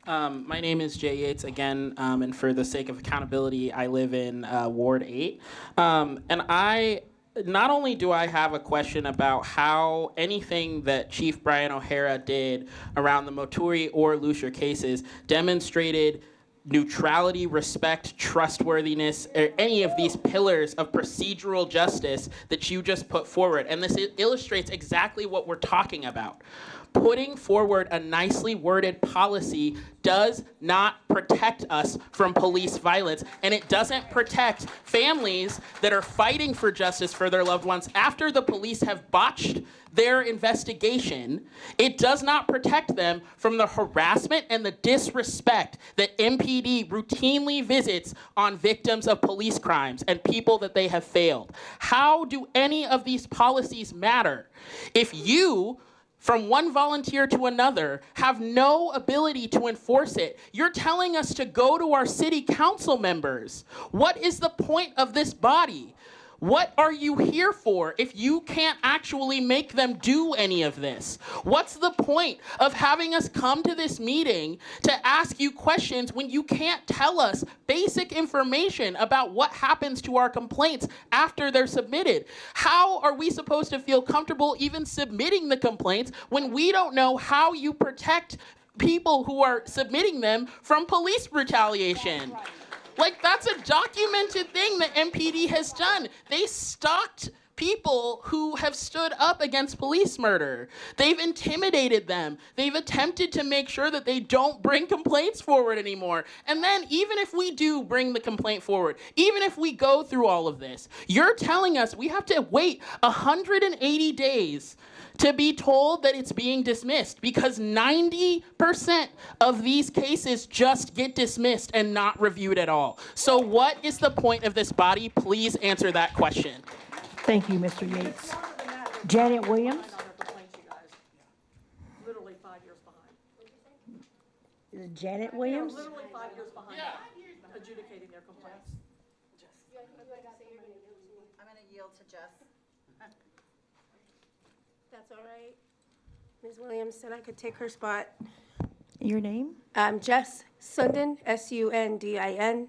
My name is Jay Yates again, and for the sake of accountability, I live in Ward 8. And not only do I have a question about how anything that Chief Brian O'Hara did around the Moturi or Lucier cases demonstrated neutrality, respect, trustworthiness, or any of these pillars of procedural justice that you just put forward. And this illustrates exactly what we're talking about. Putting forward a nicely worded policy does not protect us from police violence, and it doesn't protect families that are fighting for justice for their loved ones after the police have botched their investigation. It does not protect them from the harassment and the disrespect that MPD routinely visits on victims of police crimes and people that they have failed. How do any of these policies matter if you, from one volunteer to another, have no ability to enforce it? You're telling us to go to our city council members. What is the point of this body? What are you here for if you can't actually make them do any of this? What's the point of having us come to this meeting to ask you questions when you can't tell us basic information about what happens to our complaints after they're submitted? How are we supposed to feel comfortable even submitting the complaints when we don't know how you protect people who are submitting them from police retaliation? Like, that's a documented thing that MPD has done. They stalked people who have stood up against police murder. They've intimidated them. They've attempted to make sure that they don't bring complaints forward anymore. And then even if we do bring the complaint forward, even if we go through all of this, you're telling us we have to wait 180 days to be told that it's being dismissed, because 90% of these cases just get dismissed and not reviewed at all. So what is the point of this body? Please answer that question. Thank you, Mr. Yates. Janet Williams. Literally 5 years behind. Is it Janet Williams? Literally 5 years behind adjudicating their complaints. I'm going to yield to Jess. That's all right. Ms. Williams said I could take her spot. Your name? Jess Sundin, Sundin.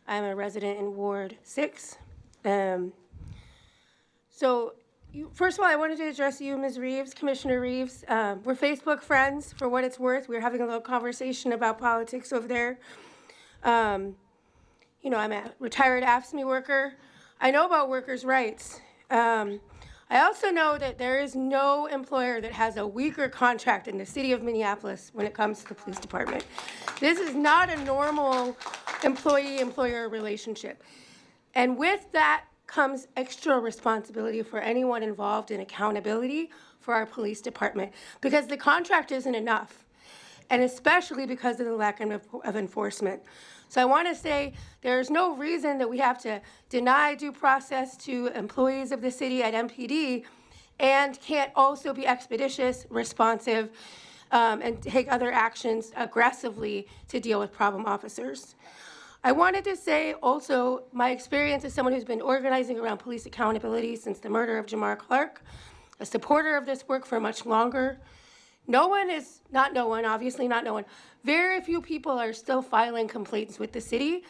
I'm a resident in Ward 6. First of all, I wanted to address you, Ms. Reeves, Commissioner Reeves. We're Facebook friends, for what it's worth. We were having a little conversation about politics over there. I'm a retired AFSCME worker. I know about workers' rights. I also know that there is no employer that has a weaker contract in the city of Minneapolis when it comes to the police department. This is not a normal employee-employer relationship. And with that comes extra responsibility for anyone involved in accountability for our police department, because the contract isn't enough, and especially because of the lack of enforcement. So I want to say there's no reason that we have to deny due process to employees of the city at MPD and can't also be expeditious, responsive, and take other actions aggressively to deal with problem officers. I wanted to say also my experience as someone who's been organizing around police accountability since the murder of Jamar Clark, a supporter of this work for much longer. Obviously not no one. Very few people are still filing complaints with the city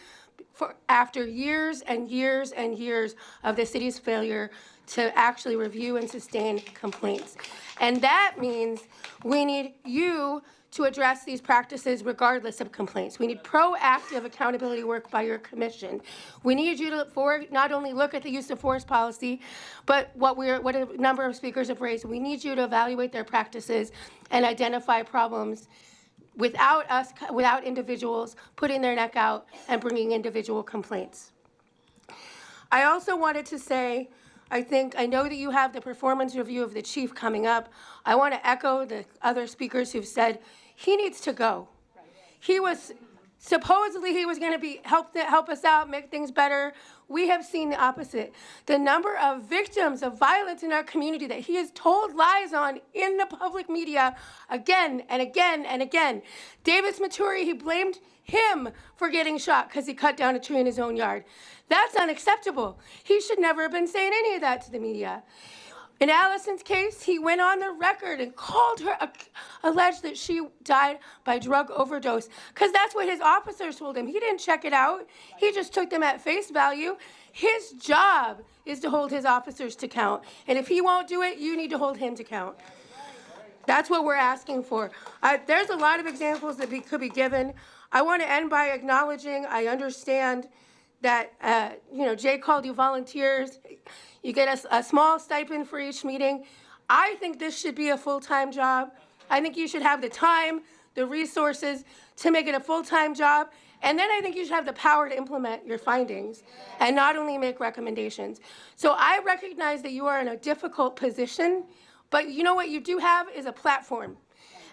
after years and years and years of the city's failure to actually review and sustain complaints. And that means we need you to address these practices regardless of complaints. We need proactive accountability work by your commission. We need you to not only look at the use of force policy, but what a number of speakers have raised. We need you to evaluate their practices and identify problems without individuals putting their neck out and bringing individual complaints. I also wanted to say, I know that you have the performance review of the chief coming up. I want to echo the other speakers who've said he needs to go. Supposedly he was going to help us out, make things better. We have seen the opposite. The number of victims of violence in our community that he has told lies on in the public media again and again and again. Davis Maturi, he blamed him for getting shot because he cut down a tree in his own yard. That's unacceptable. He should never have been saying any of that to the media. In Allison's case, he went on the record and called her, alleged that she died by drug overdose, because that's what his officers told him. He didn't check it out. He just took them at face value. His job is to hold his officers to account. And if he won't do it, you need to hold him to account. That's what we're asking for. There's a lot of examples that could be given. I want to end by acknowledging, I understand that, Jay called you volunteers. You get a small stipend for each meeting. I think this should be a full-time job. I think you should have the time, the resources to make it a full-time job. And then I think you should have the power to implement your findings and not only make recommendations. So I recognize that you are in a difficult position, but you know what you do have is a platform.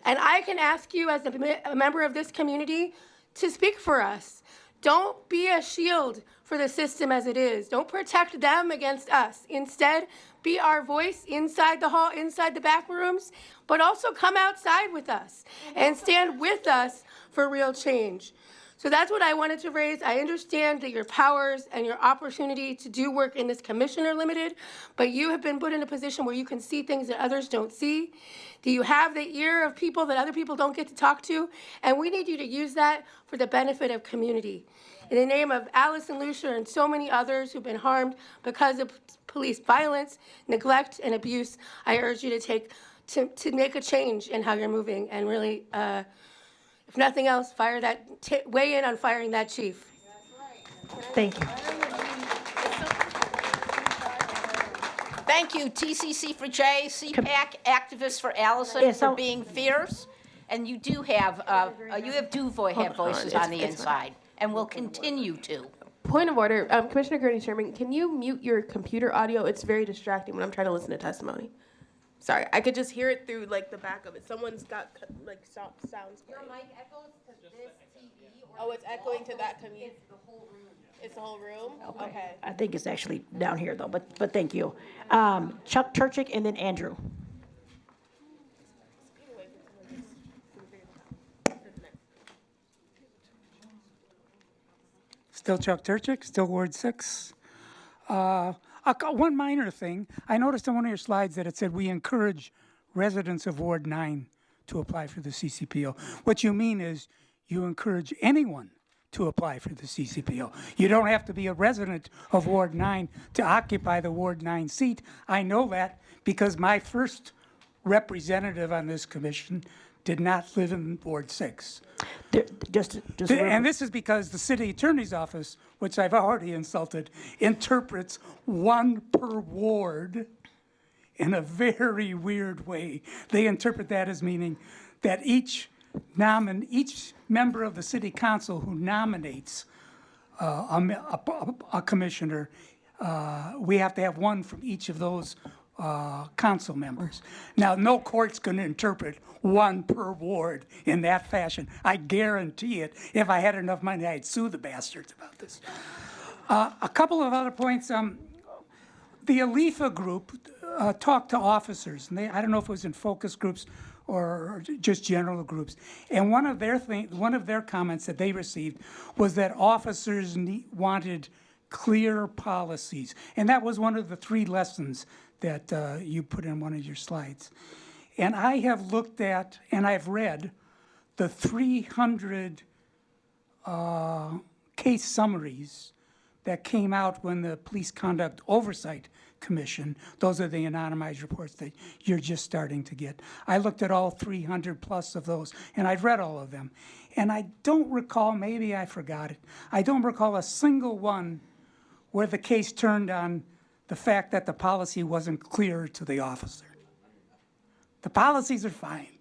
And I can ask you as a member of this community to speak for us. Don't be a shield for the system as it is. Don't protect them against us. Instead, be our voice inside the hall, inside the back rooms, but also come outside with us and stand with us for real change. So that's what I wanted to raise. I understand that your powers and your opportunity to do work in this commission are limited, but you have been put in a position where you can see things that others don't see. Do you have the ear of people that other people don't get to talk to? And we need you to use that for the benefit of community. In the name of Allison Lucier and so many others who've been harmed because of police violence, neglect, and abuse, I urge you to make a change in how you're moving and really, if nothing else, weigh in on firing that chief. Thank you. Thank you, TCC for Jay, CPAC activists for Allison for being fierce. And you do have, voices on the inside, and will continue to. Point of order, Commissioner Gurney Sherman, can you mute your computer audio? It's very distracting when I'm trying to listen to testimony. Sorry, I could just hear it through the back of it. Someone's got sounds. Your mic echoes to this TV. Oh, it's echoing to that computer. It's the whole room. It's the whole room. Okay. I think it's actually down here though, but thank you. Chuck Turchick and then Andrew. Still Chuck Turchick, still Ward 6. I One minor thing, I noticed on one of your slides that it said we encourage residents of Ward 9 to apply for the CCPO. What you mean is you encourage anyone to apply for the CCPO. You don't have to be a resident of Ward 9 to occupy the Ward 9 seat. I know that because my first representative on this commission did not live in Ward 6. And this is because the city attorney's office, which I've already insulted, interprets one per ward in a very weird way. They interpret that as meaning that each member of the city council who nominates a commissioner, we have to have one from each of those council members. Now, no court's going to interpret one per ward in that fashion. I guarantee it. If I had enough money, I'd sue the bastards about this. A couple of other points. The ALIFA group talked to officers, and I don't know if it was in focus groups or just general groups. And one of their comments that they received was that officers wanted clear policies, and that was one of the 3 lessons that you put in one of your slides. And I have looked at and I've read the 300 case summaries that came out when the Police Conduct Oversight Commission, those are the anonymized reports that you're just starting to get. I looked at all 300 plus of those, and I've read all of them. And I don't recall, maybe I forgot it, I don't recall a single one where the case turned on the fact that the policy wasn't clear to the officer. The policies are fine.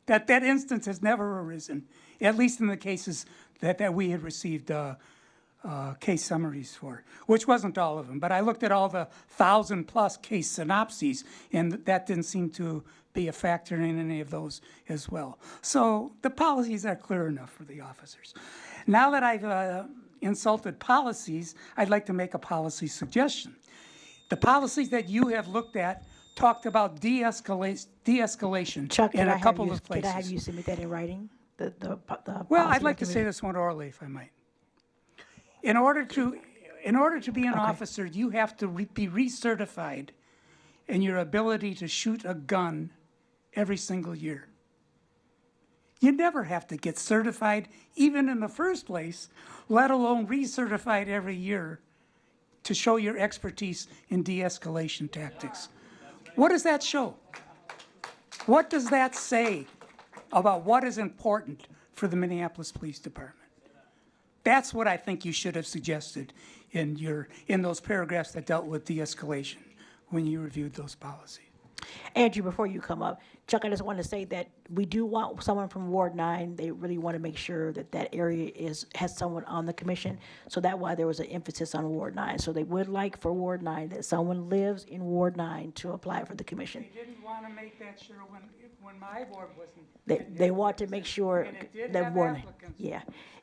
That instance has never arisen, at least in the cases that we had received case summaries for, which wasn't all of them. But I looked at all the 1,000+ case synopses, and that didn't seem to be a factor in any of those as well. So the policies are clear enough for the officers. Now that I've insulted policies, I'd like to make a policy suggestion. The policies that you have looked at talked about de-escalation Chuck, in a couple of places. Can I have you submit that in writing? Well, I'd like to say this one orally, if I might. In order to be an officer, you have to be recertified in your ability to shoot a gun every single year. You never have to get certified, even in the first place, let alone recertified every year to show your expertise in de-escalation tactics. What does that show? What does that say about what is important for the Minneapolis Police Department? That's what I think you should have suggested in those paragraphs that dealt with de-escalation when you reviewed those policies. Andrew, before you come up, Chuck, I just want to say that we do want someone from Ward 9. They really want to make sure that that area has someone on the commission. So that's why there was an emphasis on Ward 9. So they would like for Ward 9 that someone lives in Ward 9 to apply for the commission. They didn't want to make that sure when my board wasn't. They want to make sure And it did that have Ward, applicants.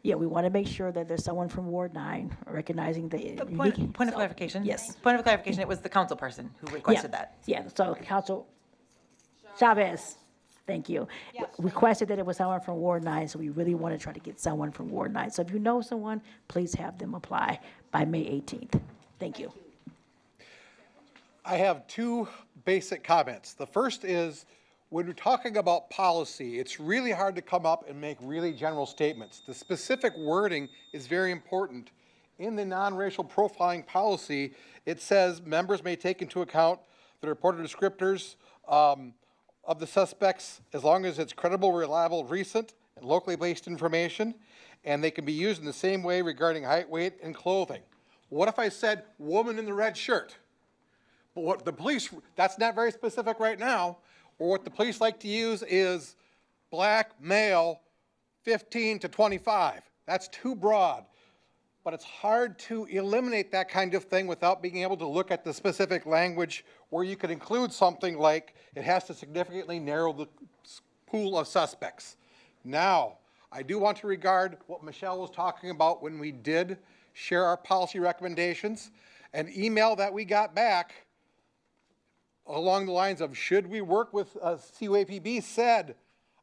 yeah, we want to make sure that there's someone from Ward 9 recognizing the Point unique. of clarification? Yes. Point of clarification, it was the council person who requested that. Yeah, so Council Chavez, thank you, requested that it was someone from Ward 9, so we really want to try to get someone from Ward 9. So if you know someone, please have them apply by May 18th. Thank you. I have 2 basic comments. The first is, when we're talking about policy, it's really hard to come up and make really general statements. The specific wording is very important. In the non-racial profiling policy, it says members may take into account the reported descriptors of the suspects as long as it's credible, reliable, recent, and locally based information, and they can be used in the same way regarding height, weight, and clothing. What if I said woman in the red shirt? But what the police, that's not very specific right now, or what the police like to use is black, male, 15 to 25. That's too broad. But it's hard to eliminate that kind of thing without being able to look at the specific language where you could include something like it has to significantly narrow the pool of suspects. Now, I do want to regard what Michelle was talking about when we did share our policy recommendations. An email that we got back along the lines of, should we work with CUAPB, said,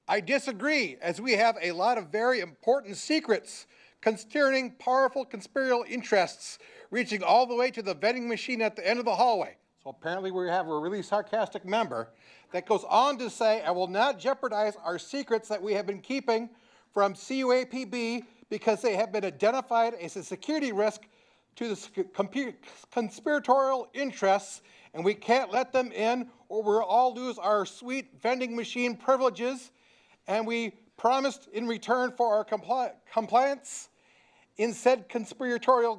I disagree, as we have a lot of very important secrets concerning powerful conspiratorial interests reaching all the way to the vending machine at the end of the hallway. So apparently we have a really sarcastic member that goes on to say, I will not jeopardize our secrets that we have been keeping from CUAPB because they have been identified as a security risk to the conspiratorial interests, and we can't let them in or we'll all lose our sweet vending machine privileges. And we promised in return for our compliance in said conspiratorial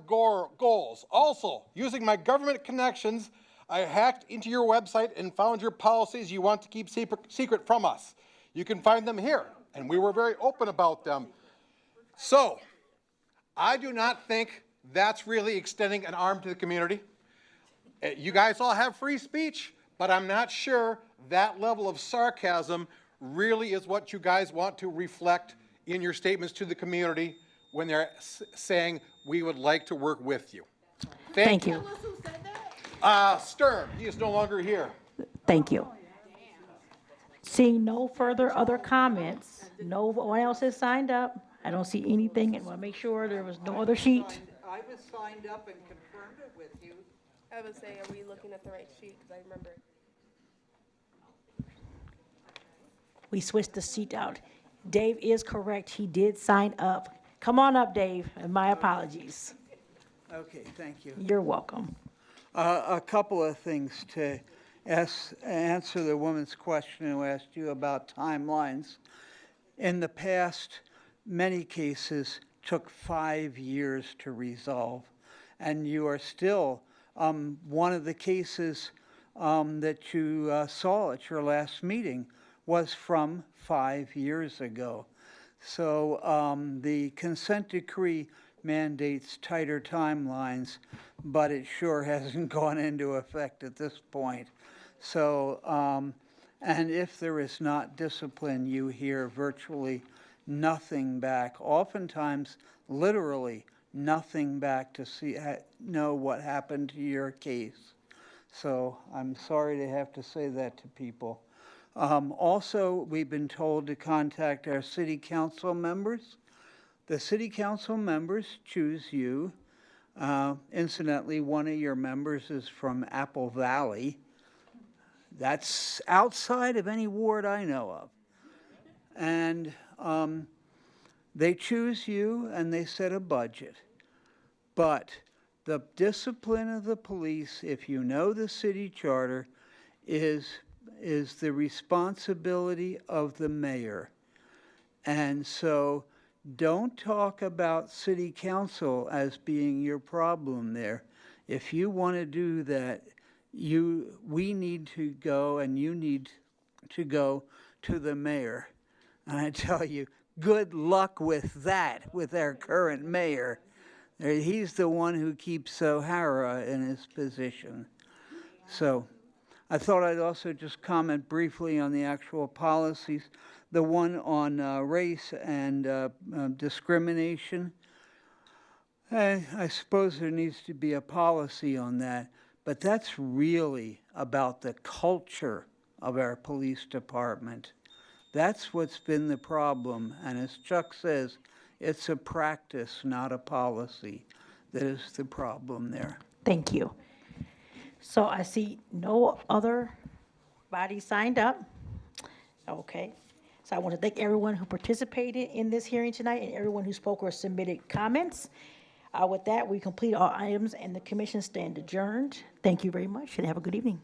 goals. Also, using my government connections, I hacked into your website and found your policies you want to keep secret from us. You can find them here, and we were very open about them. So, I do not think that's really extending an arm to the community. You guys all have free speech, but I'm not sure that level of sarcasm really is what you guys want to reflect in your statements to the community when they're saying we would like to work with you. Thank you. Stern, he is no longer here. Thank you. Seeing no further other comments, no one else has signed up. I don't see anything, and want to make sure there was no other sheet. I was signed up and confirmed it with you. I would say, are we looking at the right sheet? Because I remember. We switched the seat out. Dave is correct. He did sign up. Come on up, Dave, and my apologies. Okay, thank you. You're welcome. A couple of things to answer the woman's question who asked you about timelines. In the past, many cases took 5 years to resolve, and you are still, one of the cases that you saw at your last meeting was from 5 years ago. So the consent decree mandates tighter timelines, but it sure hasn't gone into effect at this point. So, and if there is not discipline, you hear virtually nothing back, oftentimes literally nothing back to know what happened to your case. So I'm sorry to have to say that to people. Also, we've been told to contact our city council members. The city council members choose you. Incidentally, one of your members is from Apple Valley. That's outside of any ward I know of. And they choose you and they set a budget. But the discipline of the police, if you know the city charter, is the responsibility of the mayor. And so don't talk about city council as being your problem there. If you want to do that, we need to go and you need to go to the mayor. And I tell you, good luck with that, with our current mayor. He's the one who keeps O'Hara in his position. So I thought I'd also just comment briefly on the actual policies. The one on race and discrimination. I suppose there needs to be a policy on that, but that's really about the culture of our police department. That's what's been the problem, and as Chuck says, it's a practice, not a policy, that is the problem there. Thank you. So I see no other body signed up. Okay. So I want to thank everyone who participated in this hearing tonight and everyone who spoke or submitted comments. With that, we complete all items and the commission stand adjourned. Thank you very much and have a good evening.